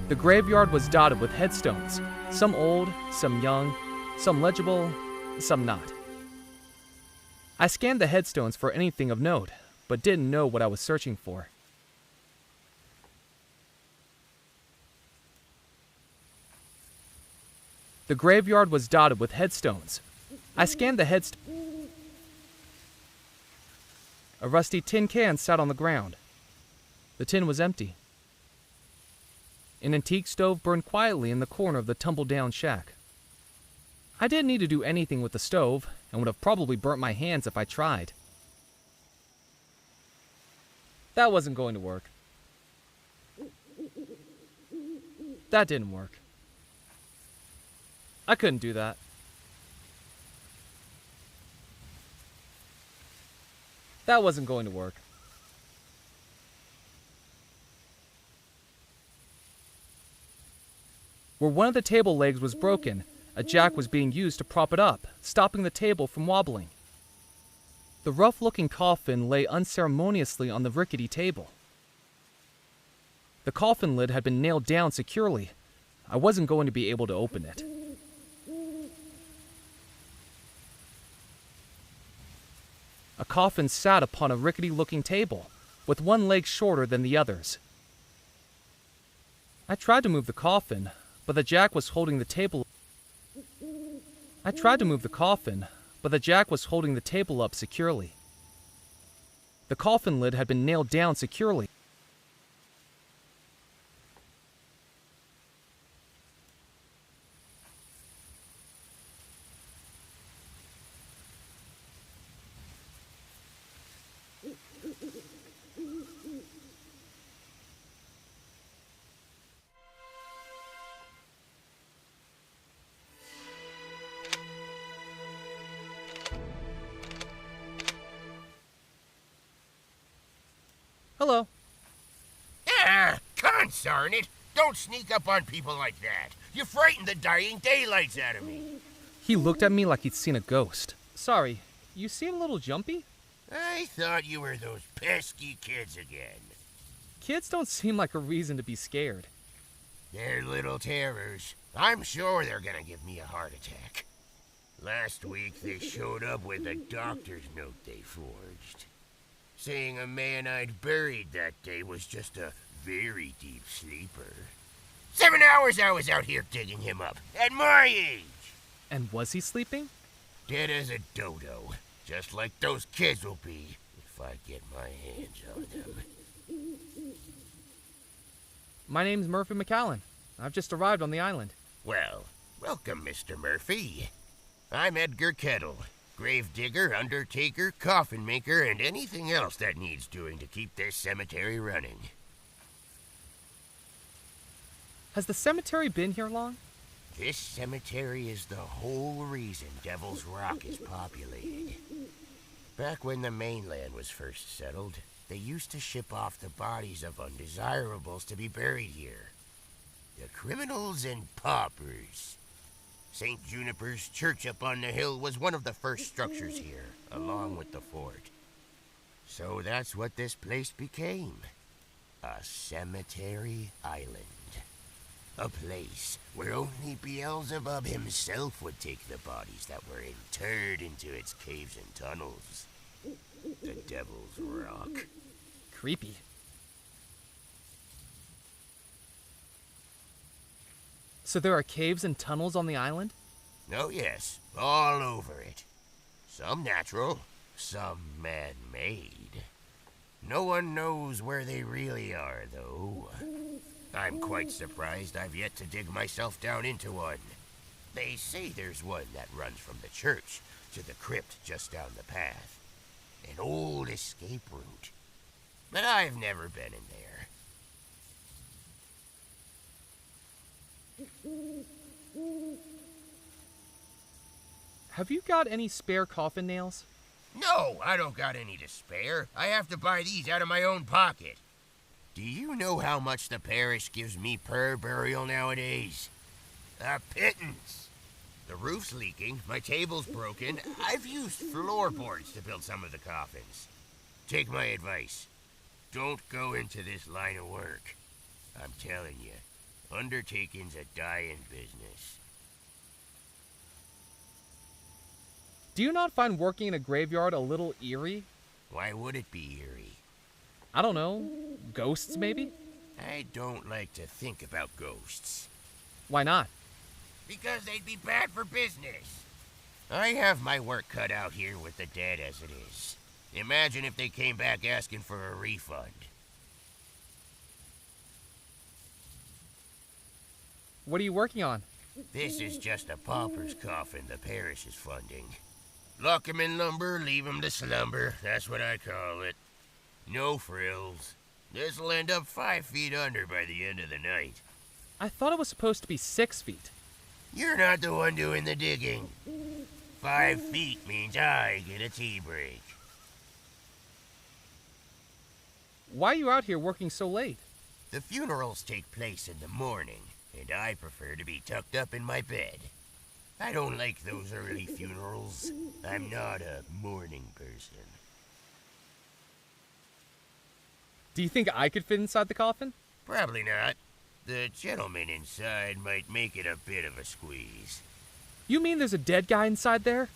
The graveyard was dotted with headstones, some old, some young, some legible, some not. I scanned the headstones for anything of note, but didn't know what I was searching for. The graveyard was dotted with headstones. I scanned the headstones. A rusty tin can sat on the ground. The tin was empty. An antique stove burned quietly in the corner of the tumble-down shack. I didn't need to do anything with the stove, and would have probably burnt my hands if I tried. That wasn't going to work. That didn't work. I couldn't do that. That wasn't going to work. Where one of the table legs was broken, a jack was being used to prop it up, stopping the table from wobbling. The rough-looking coffin lay unceremoniously on the rickety table. The coffin lid had been nailed down securely. I wasn't going to be able to open it. A coffin sat upon a rickety-looking table, with one leg shorter than the others. I tried to move the coffin, but the jack was holding the table. I tried to move the coffin, but the jack was holding the table up securely. The coffin lid had been nailed down securely. Hello. Ah, consarn it! Don't sneak up on people like that. You frighten the dying daylights out of me. He looked at me like he'd seen a ghost. Sorry, you seem a little jumpy? I thought you were those pesky kids again. kids don't seem like a reason to be scared. They're little terrors. I'm sure they're gonna give me a heart attack. Last week they showed up with a doctor's note they forged, saying a man I'd buried that day was just a very deep sleeper. 7 hours I was out here digging him up, at my age! And was he sleeping? Dead as a dodo, just like those kids will be if I get my hands on them. My name's Murphy McAllen. I've just arrived on the island. Well, welcome, Mr. Murphy. I'm Edgar Kettle, gravedigger, undertaker, coffin maker, and anything else that needs doing to keep this cemetery running. Has the cemetery been here long? This cemetery is the whole reason Devil's Rock is populated. Back when the mainland was first settled, they used to ship off the bodies of undesirables to be buried here. The criminals and paupers. St. Juniper's church up on the hill was one of the first structures here, along with the fort. So that's what this place became. A cemetery island. A place where only Beelzebub himself would take the bodies that were interred into its caves and tunnels. The Devil's Rock. Creepy. So there are caves and tunnels on the island? Oh yes, all over it. Some natural, some man-made. No one knows where they really are, though. I'm quite surprised I've yet to dig myself down into one. They say there's one that runs from the church to the crypt just down the path. An old escape route. But I've never been in there. Have you got any spare coffin nails? No, I don't got any to spare. I have to buy these out of my own pocket. Do you know how much the parish gives me per burial nowadays? A pittance. The roof's leaking, my table's broken. I've used floorboards to build some of the coffins. Take my advice. Don't go into this line of work. I'm telling you, undertaking's a dying business. Do you not find working in a graveyard a little eerie? Why would it be eerie? I don't know. Ghosts, maybe? I don't like to think about ghosts. Why not? Because they'd be bad for business. I have my work cut out here with the dead as it is. Imagine if they came back asking for a refund. What are you working on? This is just a pauper's coffin the parish is funding. Lock 'em in lumber, leave 'em to slumber. That's what I call it. No frills. This'll end up 5 feet under by the end of the night. I thought it was supposed to be 6 feet. You're not the one doing the digging. 5 feet means I get a tea break. Why are you out here working so late? The funerals take place in the morning, and I prefer to be tucked up in my bed. I don't like those early funerals. I'm not a morning person. Do you think I could fit inside the coffin? Probably not. The gentleman inside might make it a bit of a squeeze. You mean there's a dead guy inside there?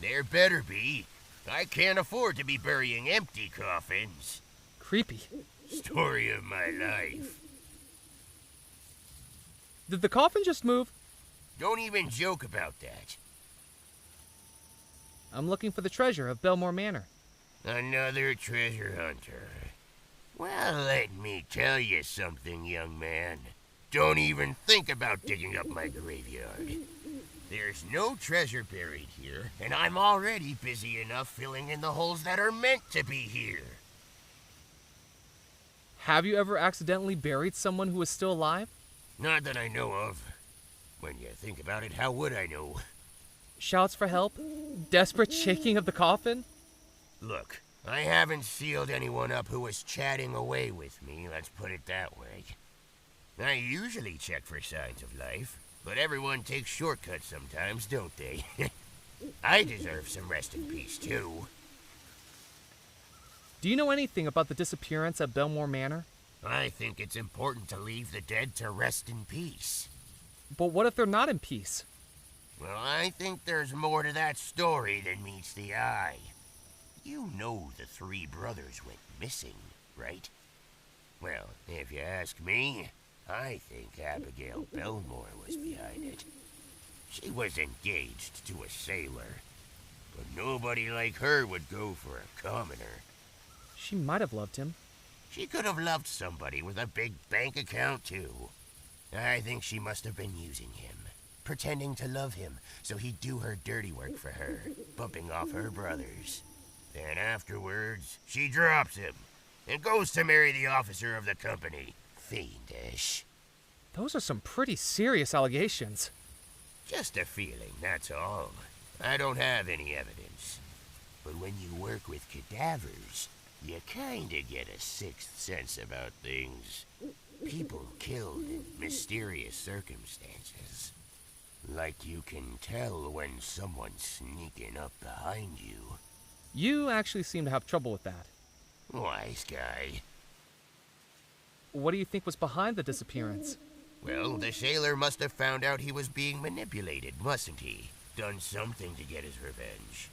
There better be. I can't afford to be burying empty coffins. Creepy. Story of my life. Did the coffin just move? Don't even joke about that. I'm looking for the treasure of Belmore Manor. Another treasure hunter. Well, let me tell you something, young man. Don't even think about digging up my graveyard. There's no treasure buried here, and I'm already busy enough filling in the holes that are meant to be here. Have you ever accidentally buried someone who is still alive? Not that I know of. When you think about it, how would I know? Shouts for help? Desperate shaking of the coffin? Look, I haven't sealed anyone up who was chatting away with me, let's put it that way. I usually check for signs of life, but everyone takes shortcuts sometimes, don't they? I deserve some rest in peace, too. Do you know anything about the disappearance at Belmore Manor? I think it's important to leave the dead to rest in peace. But what if they're not in peace? Well, I think there's more to that story than meets the eye. You know the three brothers went missing, right? Well, if you ask me, I think Abigail Belmore was behind it. She was engaged to a sailor, but nobody like her would go for a commoner. She might have loved him. She could have loved somebody with a big bank account, too. I think she must have been using him, pretending to love him so he'd do her dirty work for her, bumping off her brothers. Then afterwards, she drops him and goes to marry the officer of the company. Fiendish. Those are some pretty serious allegations. Just a feeling, that's all. I don't have any evidence. But when you work with cadavers, you kinda get a sixth sense about things. People killed in mysterious circumstances. Like you can tell when someone's sneaking up behind you. You actually seem to have trouble with that. Wise guy. What do you think was behind the disappearance? Well, the sailor must have found out he was being manipulated, mustn't he? Done something to get his revenge.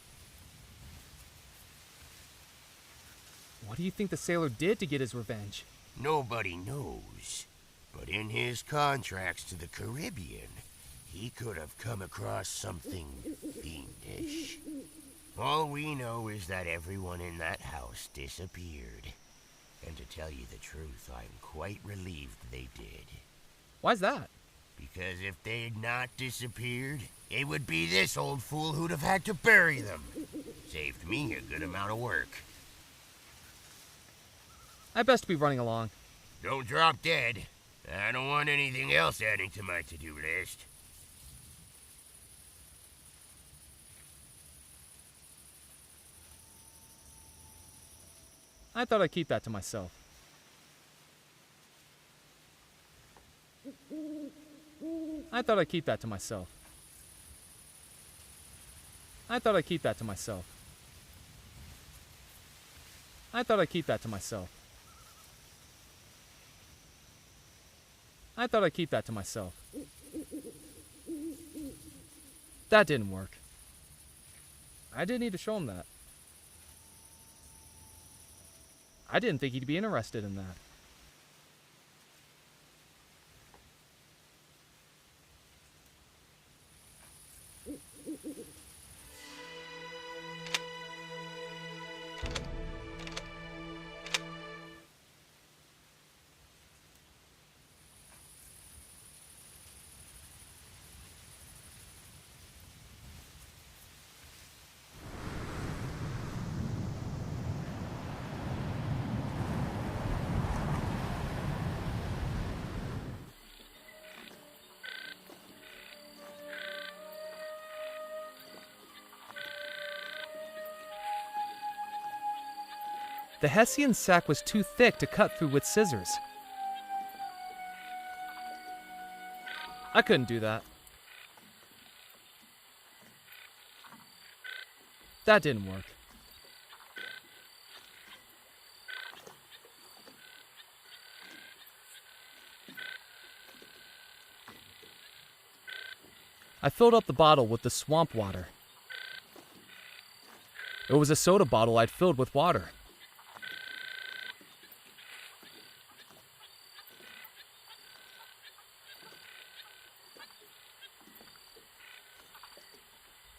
What do you think the sailor did to get his revenge? Nobody knows. But in his contracts to the Caribbean, he could have come across something fiendish. All we know is that everyone in that house disappeared. And to tell you the truth, I'm quite relieved they did. Why's that? Because if they'd not disappeared, it would be this old fool who'd have had to bury them. Saved me a good amount of work. I best be running along. Don't drop dead. I don't want anything else adding to my to-do list. I thought I'd keep that to myself. I thought I'd keep that to myself. I thought I'd keep that to myself. I thought I'd keep that to myself. I thought I'd keep that to myself. That didn't work. I didn't need to show him that. I didn't think he'd be interested in that. The Hessian sack was too thick to cut through with scissors. I couldn't do that. That didn't work. I filled up the bottle with the swamp water. It was a soda bottle I'd filled with water.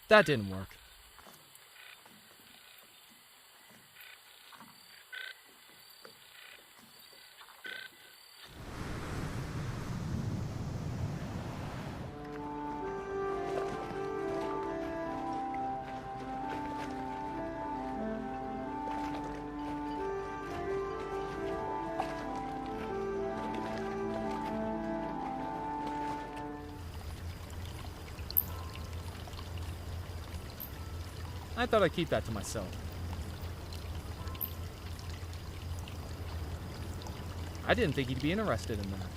That didn't work. I thought I'd keep that to myself. I didn't think he'd be interested in that.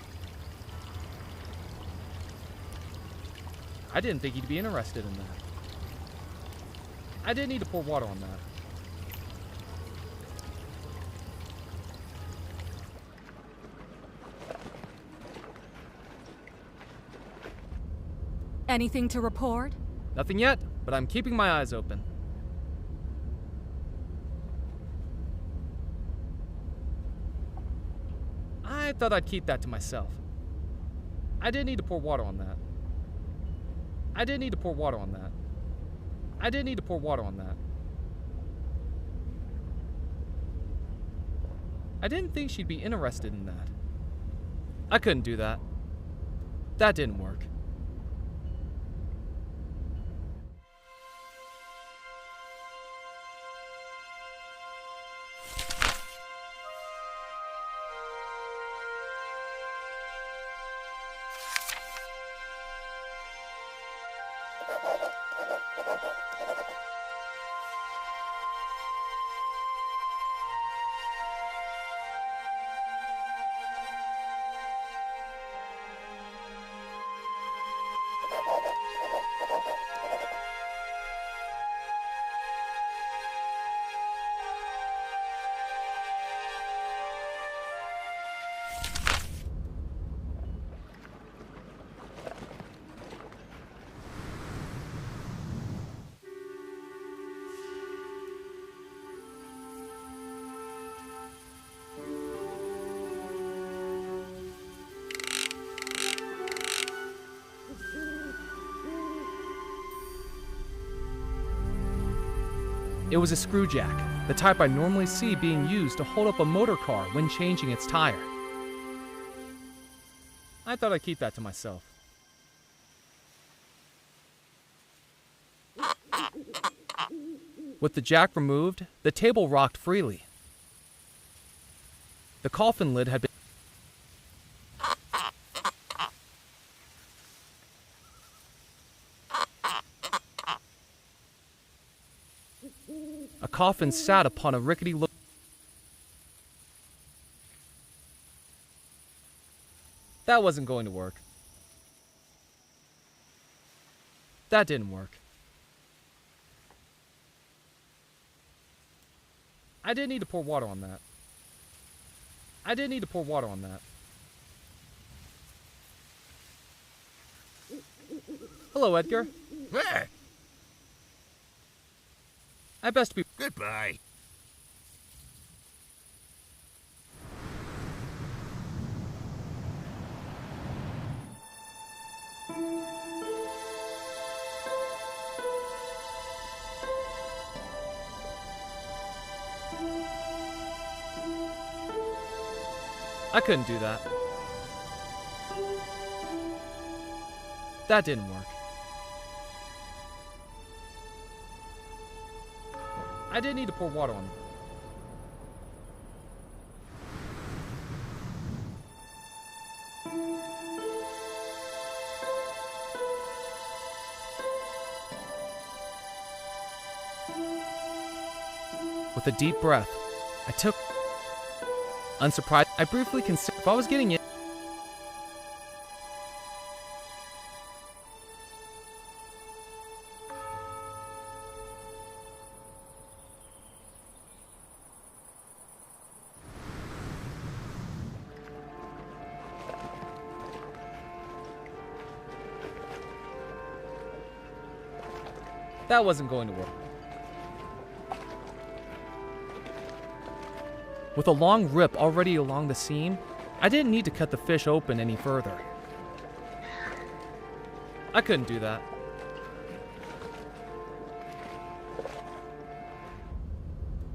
I didn't think he'd be interested in that. I didn't need to pour water on that. Anything to report? Nothing yet, but I'm keeping my eyes open. I thought I'd keep that to myself. I didn't need to pour water on that. I didn't need to pour water on that. I didn't need to pour water on that. I didn't think she'd be interested in that. I couldn't do that. That didn't work. It was a screw jack, the type I normally see being used to hold up a motor car when changing its tire. I thought I'd keep that to myself. With the jack removed, the table rocked freely. The coffin lid had been A coffin sat upon a rickety look. That wasn't going to work. That didn't work. I didn't need to pour water on that. I didn't need to pour water on that. Hello, Edgar. Ah, I best be. goodbye. I couldn't do that. That didn't work. I didn't need to pour water on them. With a deep breath, I took. Unsurprised, I briefly considered if I was getting it. That wasn't going to work. With a long rip already along the seam, I didn't need to cut the fish open any further. I couldn't do that.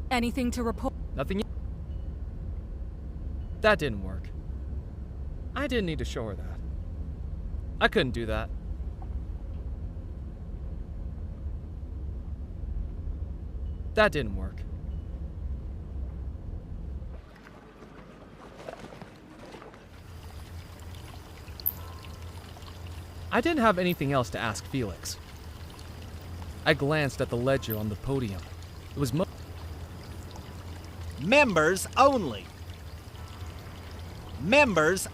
Anything to report? Nothing yet. That didn't work. I didn't need to show her that. I couldn't do that. That didn't work. I didn't have anything else to ask Felix. I glanced at the ledger on the podium. It was Members only. Members.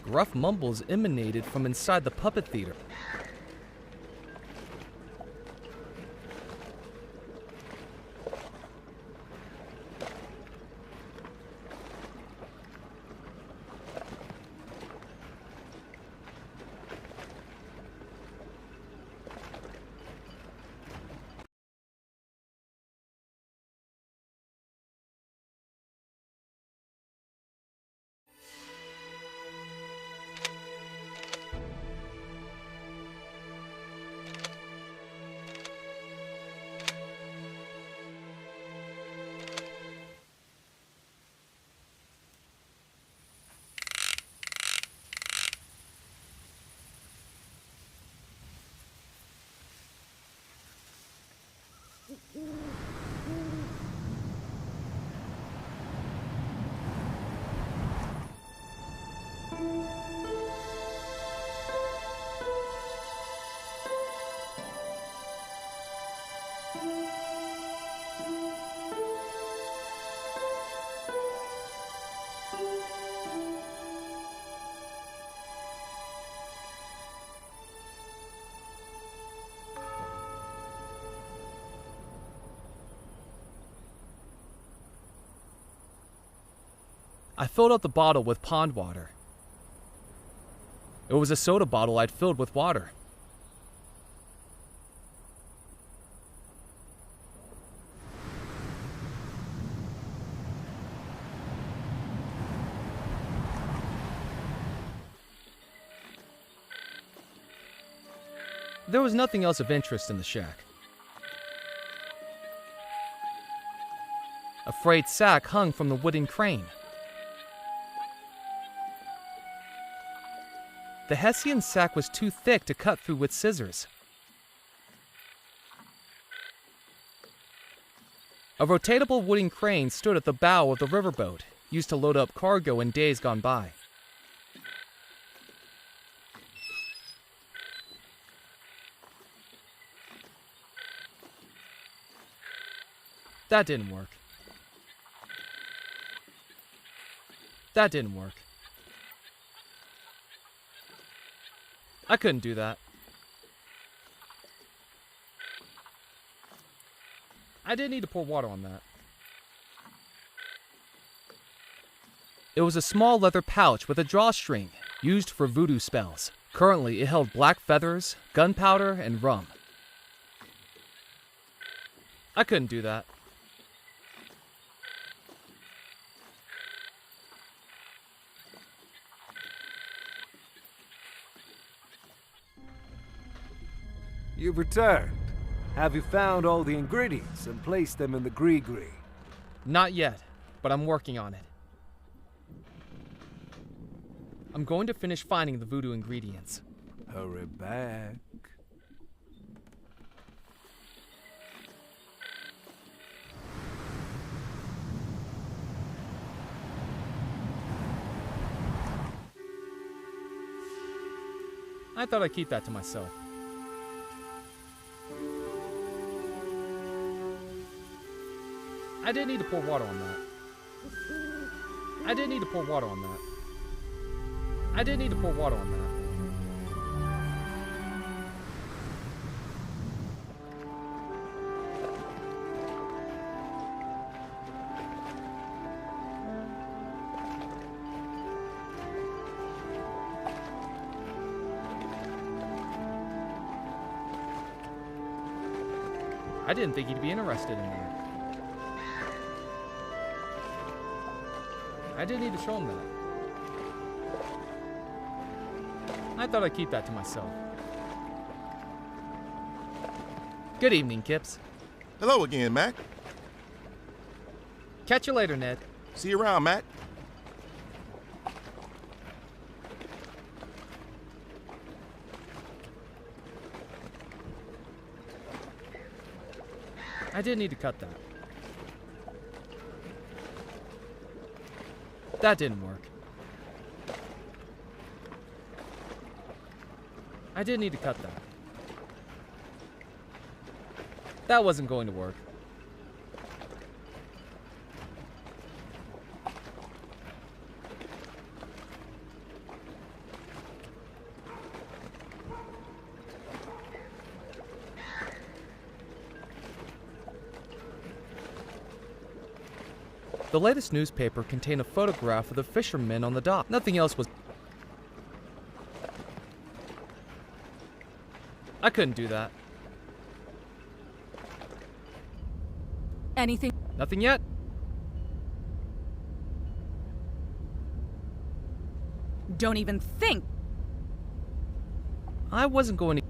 Gruff mumbles emanated from inside the puppet theater. I filled up the bottle with pond water. It was a soda bottle I'd filled with water. There was nothing else of interest in the shack. A freight sack hung from the wooden crane. The Hessian sack was too thick to cut through with scissors. A rotatable wooden crane stood at the bow of the riverboat, used to load up cargo in days gone by. That didn't work. That didn't work. I couldn't do that. I didn't need to pour water on that. It was a small leather pouch with a drawstring, used for voodoo spells. Currently, it held black feathers, gunpowder, and rum. I couldn't do that. You've returned. Have you found all the ingredients and placed them in the gree-gree? Not yet, but I'm working on it. I'm going to finish finding the voodoo ingredients. Hurry back. I thought I'd keep that to myself. I didn't need to pour water on that. I didn't need to pour water on that. I didn't need to pour water on that. I didn't think he'd be interested in that. I didn't need to show him that. I thought I'd keep that to myself. Good evening, Kips. Hello again, Mac. Catch you later, Ned. See you around, Mac. I didn't need to cut that. That didn't work. I didn't need to cut that. That wasn't going to work. The latest newspaper contained a photograph of the fishermen on the dock. Nothing else was... I couldn't do that. Anything? Nothing yet? Don't even think. I wasn't going to...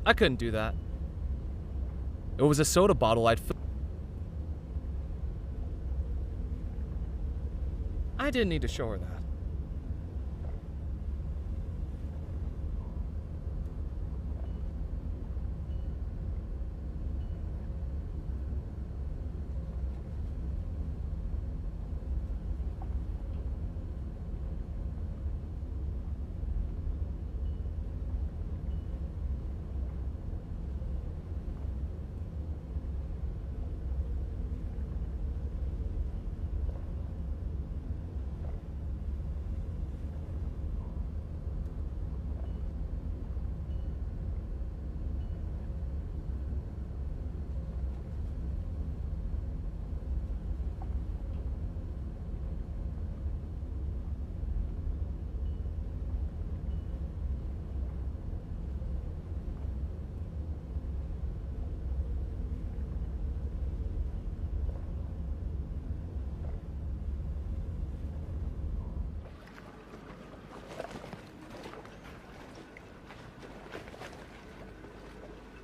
I couldn't do that. It was a soda bottle I'd... I didn't need to show her that.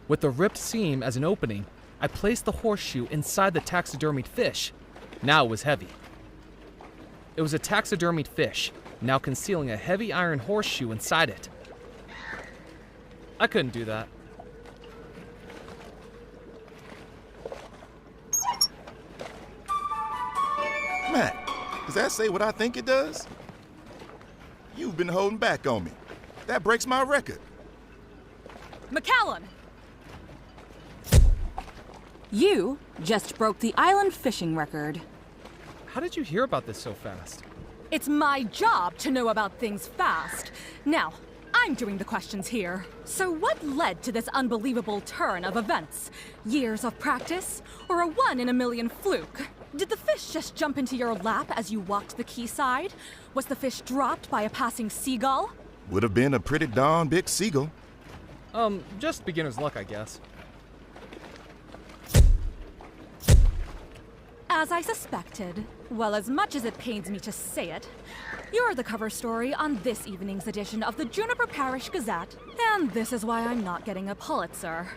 With the ripped seam as an opening, I placed the horseshoe inside the taxidermied fish. Now it was heavy. It was a taxidermied fish, now concealing a heavy iron horseshoe inside it. I couldn't do that. Matt, does that say what I think it does? You've been holding back on me. That breaks my record. McCallum! You just broke the island fishing record. How did you hear about this so fast? It's my job to know about things fast. Now, I'm doing the questions here. So what led to this unbelievable turn of events? Years of practice? Or a one-in-a-million fluke? Did the fish just jump into your lap as you walked the quayside? Was the fish dropped by a passing seagull? Would have been a pretty darn big seagull. Just beginner's luck, I guess. As I suspected, well, as much as it pains me to say it, you're the cover story on this evening's edition of the Juniper Parish Gazette, and this is why I'm not getting a Pulitzer.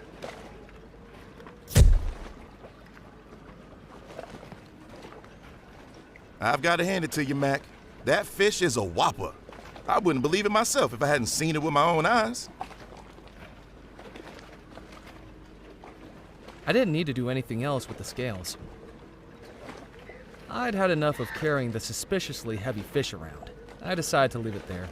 I've got to hand it to you, Mac. That fish is a whopper. I wouldn't believe it myself if I hadn't seen it with my own eyes. I didn't need to do anything else with the scales. I'd had enough of carrying the suspiciously heavy fish around. I decided to leave it there.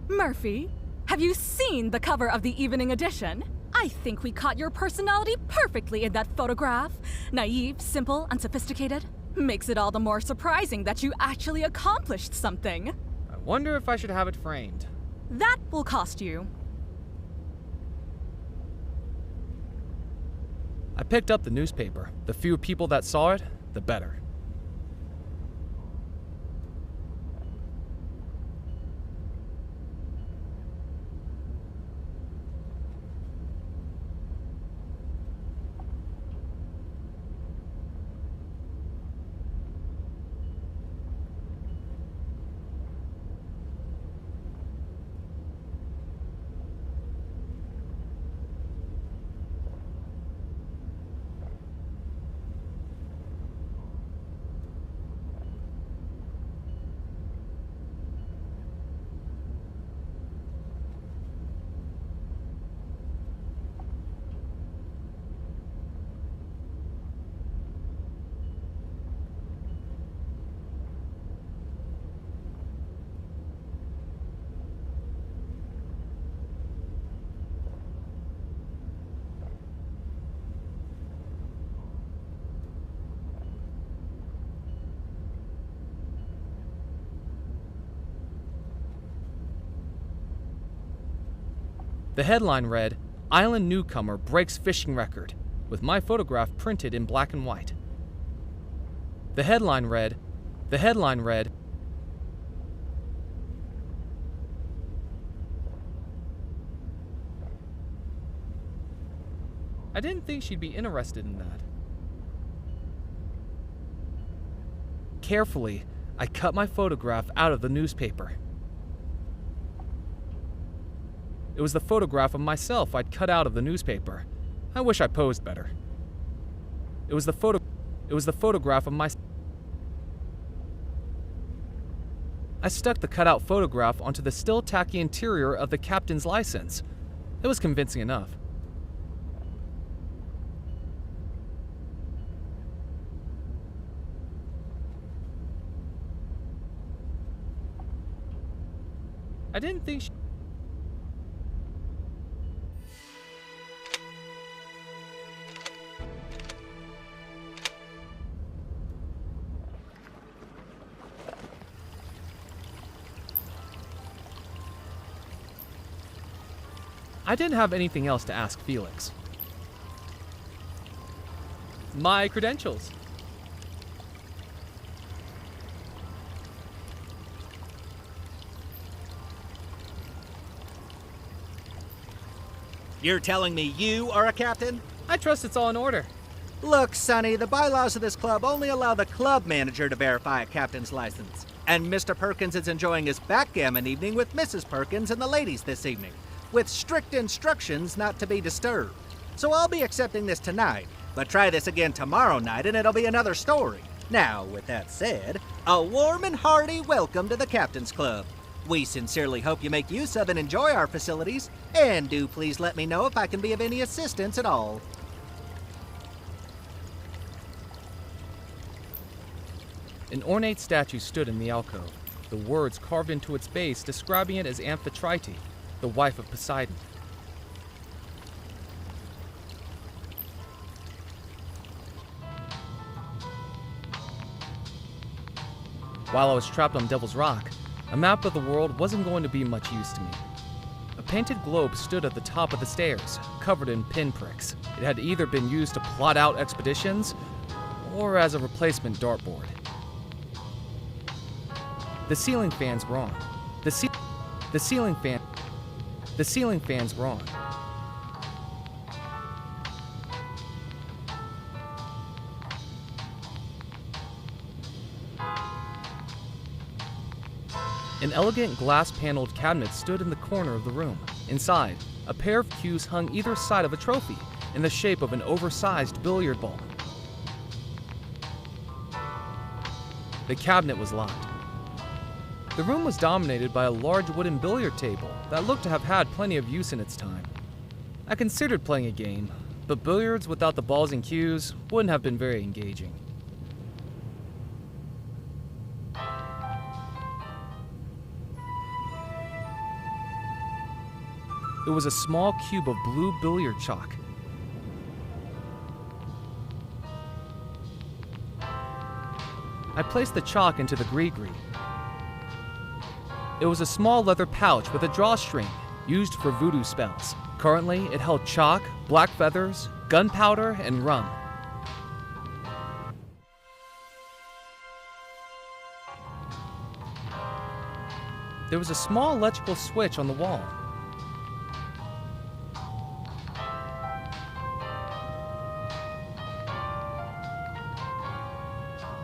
Murphy, have you seen the cover of the evening edition? I think we caught your personality perfectly in that photograph. Naive, simple, unsophisticated. Makes it all the more surprising that you actually accomplished something. I wonder if I should have it framed. That will cost you. I picked up the newspaper. The fewer people that saw it, the better. The headline read, Island newcomer breaks fishing record, with my photograph printed in black and white. The headline read, I didn't think she'd be interested in that. Carefully, I cut my photograph out of the newspaper. It was the photograph of myself I'd cut out of the newspaper. I wish I posed better. It was the photograph of myself. I stuck the cutout photograph onto the still tacky interior of the captain's license. It was convincing enough. I didn't think I didn't have anything else to ask Felix. My credentials. You're telling me you are a captain? I trust it's all in order. Look, Sonny, the bylaws of this club only allow the club manager to verify a captain's license. And Mr. Perkins is enjoying his backgammon evening with Mrs. Perkins and the ladies this evening, with strict instructions not to be disturbed. So I'll be accepting this tonight, but try this again tomorrow night and it'll be another story. Now, with that said, a warm and hearty welcome to the Captain's Club. We sincerely hope you make use of and enjoy our facilities, and do please let me know if I can be of any assistance at all. An ornate statue stood in the alcove, the words carved into its base describing it as Amphitrite, the wife of Poseidon. While I was trapped on Devil's Rock, a map of the world wasn't going to be much use to me. A painted globe stood at the top of the stairs, covered in pinpricks. It had either been used to plot out expeditions, or as a replacement dartboard. The ceiling fan's wrong. The ceiling fan's wrong. An elegant glass-paneled cabinet stood in the corner of the room. Inside, a pair of cues hung either side of a trophy in the shape of an oversized billiard ball. The cabinet was locked. The room was dominated by a large wooden billiard table that looked to have had plenty of use in its time. I considered playing a game, but billiards without the balls and cues wouldn't have been very engaging. It was a small cube of blue billiard chalk. I placed the chalk into the gree-gree. It was a small leather pouch with a drawstring used for voodoo spells. Currently, it held chalk, black feathers, gunpowder, and rum. There was a small electrical switch on the wall.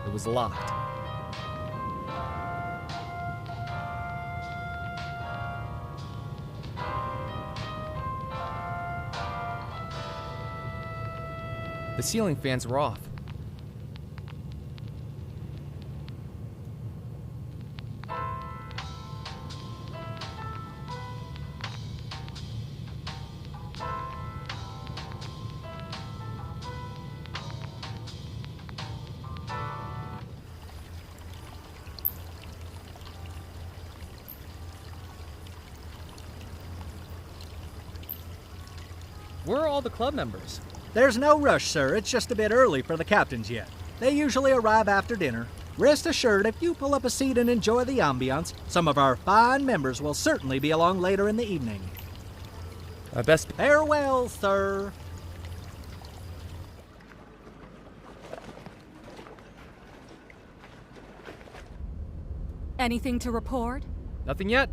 It was locked. The ceiling fans were off. Where are all the club members? There's no rush, sir. It's just a bit early for the captains yet. They usually arrive after dinner. Rest assured, if you pull up a seat and enjoy the ambiance, some of our fine members will certainly be along later in the evening. I best. Farewell, sir. Anything to report? Nothing yet.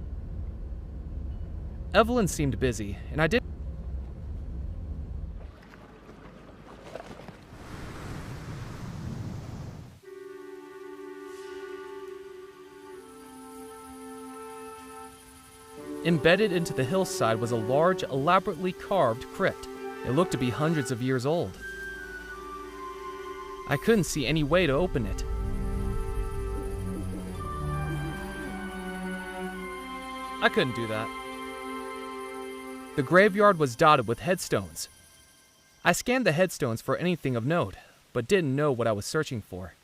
Evelyn seemed busy, and I did. Embedded into the hillside was a large, elaborately carved crypt. It looked to be hundreds of years old. I couldn't see any way to open it. I couldn't do that. The graveyard was dotted with headstones. I scanned the headstones for anything of note, but didn't know what I was searching for.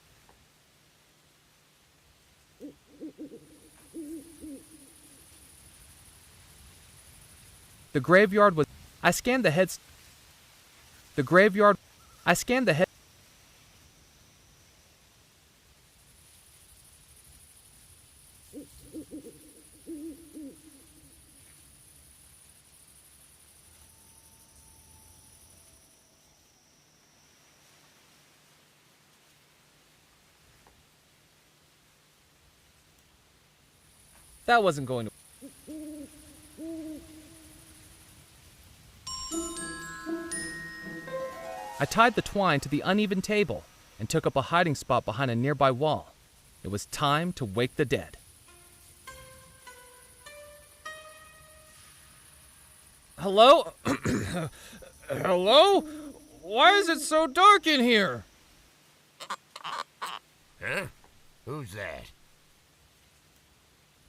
The graveyard was. I scanned the heads. The graveyard. I scanned the head. That wasn't going to. I tied the twine to the uneven table and took up a hiding spot behind a nearby wall. It was time to wake the dead. Hello? Hello? Why is it so dark in here? Huh? Who's that?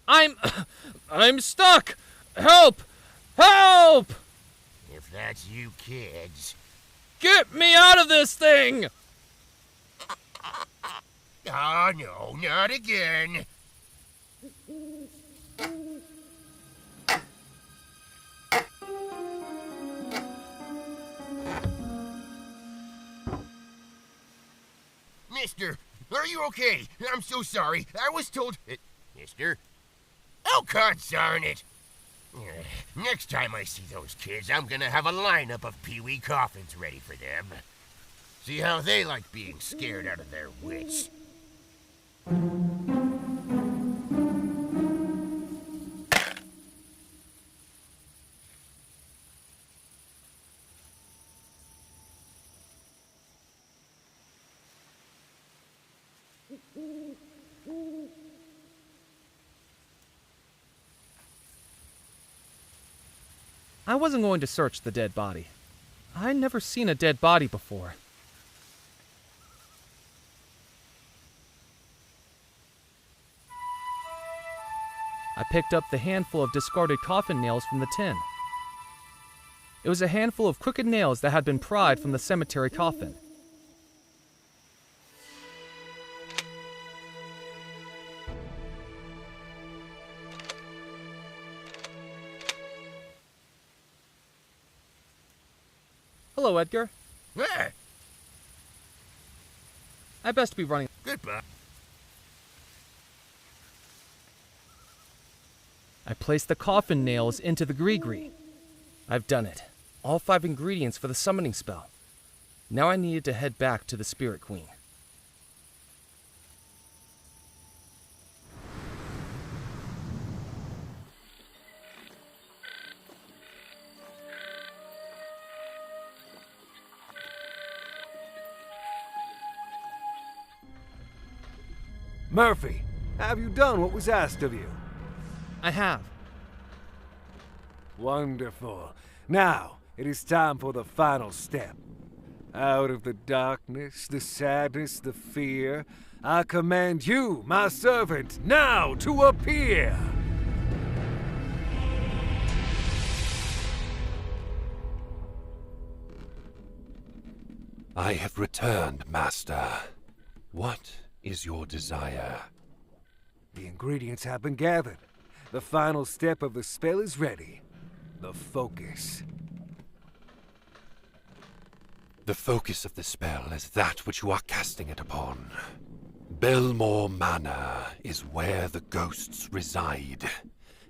I'm stuck! Help! Help! If that's you kids... Get me out of this thing! Oh, no, not again. Mister, are you okay? I'm so sorry. I was told... Mister? Oh, God darn it! Next time I see those kids, I'm gonna have a lineup of Pee-wee coffins ready for them. See how they like being scared out of their wits. I wasn't going to search the dead body. I'd never seen a dead body before. I picked up the handful of discarded coffin nails from the tin. It was a handful of crooked nails that had been pried from the cemetery coffin. Hello, Edgar. Ah, I best be running. goodbye. I placed the coffin nails into the gree-gree. I've done it. All 5 ingredients for the summoning spell. Now I needed to head back to the Spirit Queen. Murphy, have you done what was asked of you? I have. Wonderful. Now, it is time for the final step. Out of the darkness, the sadness, the fear, I command you, my servant, now to appear! I have returned, Master. What is your desire? The ingredients have been gathered. The final step of the spell is ready. The focus. The focus of the spell is that which you are casting it upon. Belmore Manor is where the ghosts reside.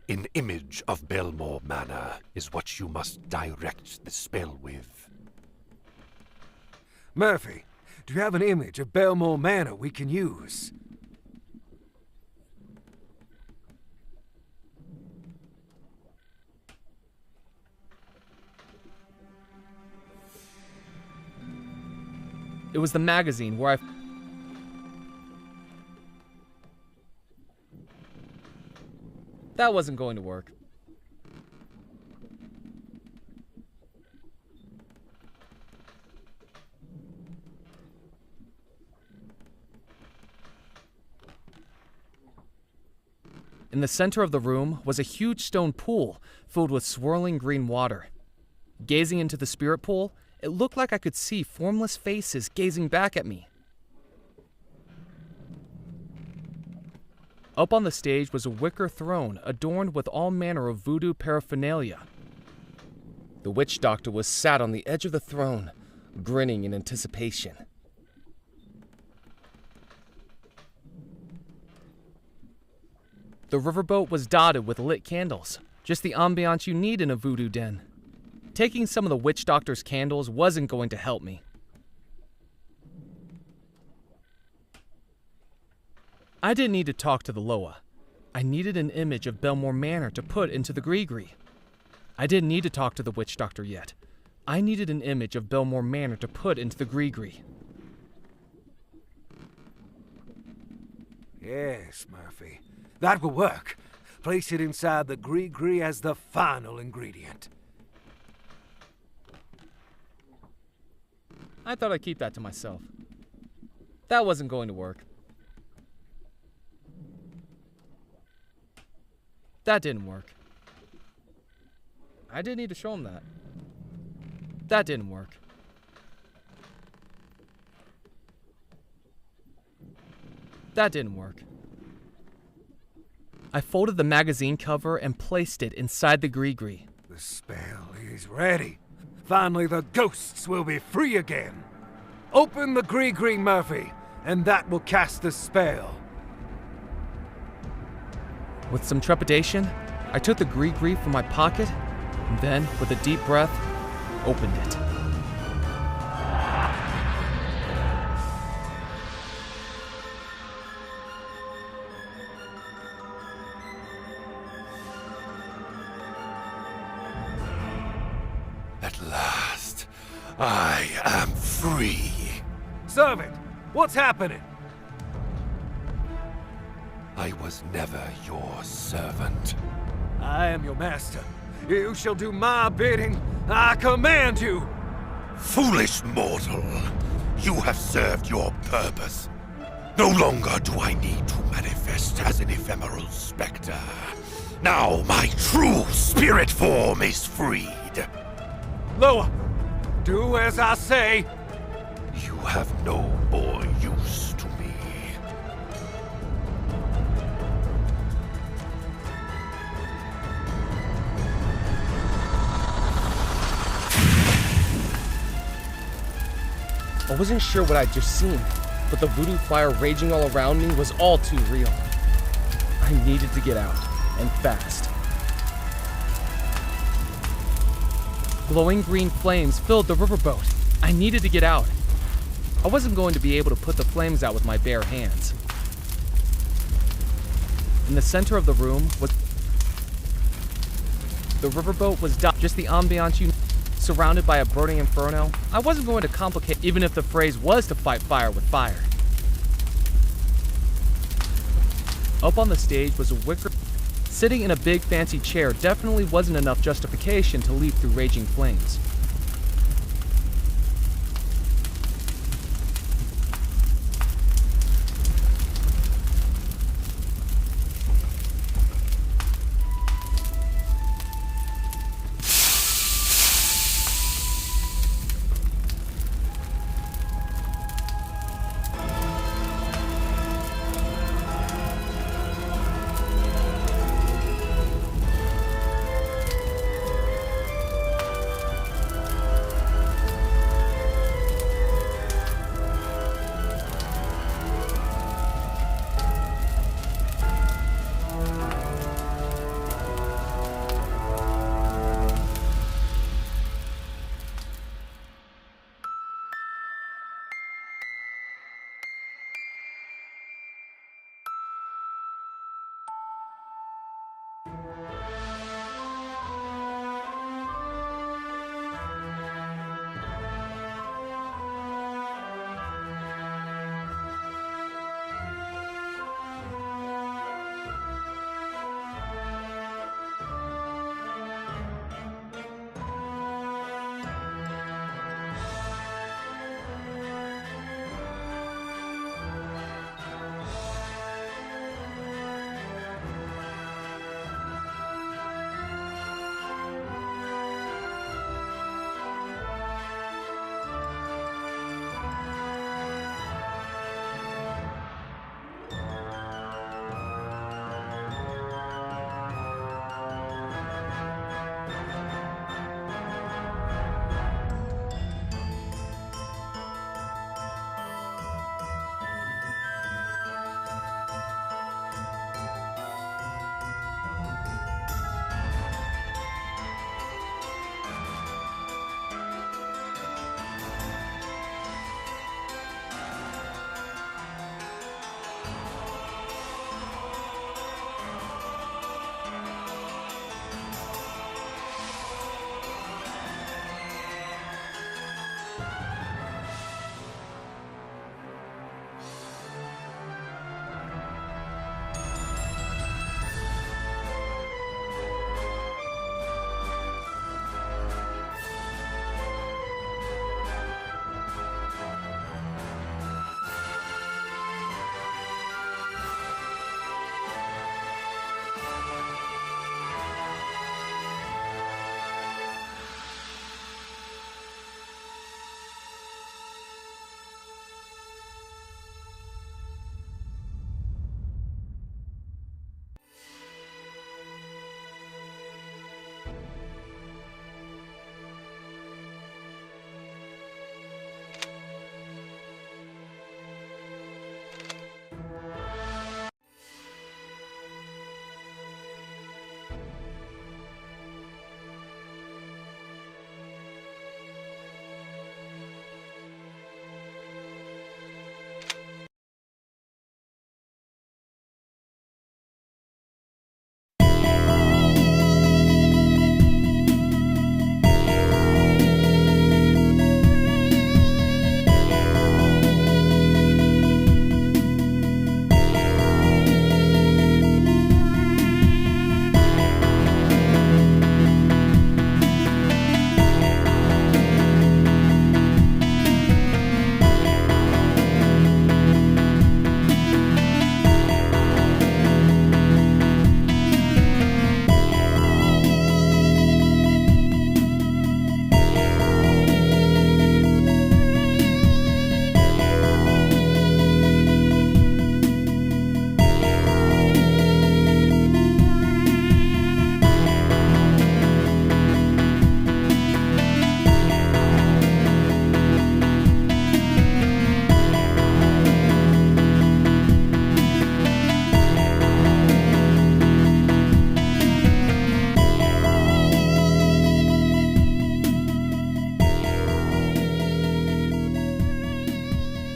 An image of Belmore Manor is what you must direct the spell with. Murphy, do you have an image of Belmore Manor we can use? It was the magazine where That wasn't going to work. In the center of the room was a huge stone pool filled with swirling green water. Gazing into the spirit pool, it looked like I could see formless faces gazing back at me. Up on the stage was a wicker throne adorned with all manner of voodoo paraphernalia. The witch doctor was sat on the edge of the throne, grinning in anticipation. The riverboat was dotted with lit candles, just the ambiance you need in a voodoo den. Taking some of the witch doctor's candles wasn't going to help me. I didn't need to talk to the Loa. I needed an image of Belmore Manor to put into the Gree-Gree. I didn't need to talk to the witch doctor yet. I needed an image of Belmore Manor to put into the Gree-Gree. Yes, Murphy. That will work. Place it inside the Gree-Gree as the final ingredient. I thought I'd keep that to myself. That wasn't going to work. That didn't work. I didn't need to show him that. That didn't work. That didn't work. I folded the magazine cover and placed it inside the Gree-Gree. The spell is ready. Finally, the ghosts will be free again. Open the Gree-Gree, Murphy, and that will cast the spell. With some trepidation, I took the Gree-Gree from my pocket, and then, with a deep breath, opened it. At last, I am free. Servant, what's happening? I was never your servant. I am your master. You shall do my bidding. I command you. Foolish mortal, you have served your purpose. No longer do I need to manifest as an ephemeral specter. Now my true spirit form is freed. Loa, do as I say. You have no more use to me. I wasn't sure what I'd just seen, but the voodoo fire raging all around me was all too real. I needed to get out, and fast. Glowing green flames filled the riverboat. I needed to get out. I wasn't going to be able to put the flames out with my bare hands. In the center of the room was... The riverboat was just the ambiance you... Surrounded by a burning inferno, I wasn't going to complicate even if the phrase was to fight fire with fire. Up on the stage was a wicker... Sitting in a big fancy chair definitely wasn't enough justification to leap through raging flames.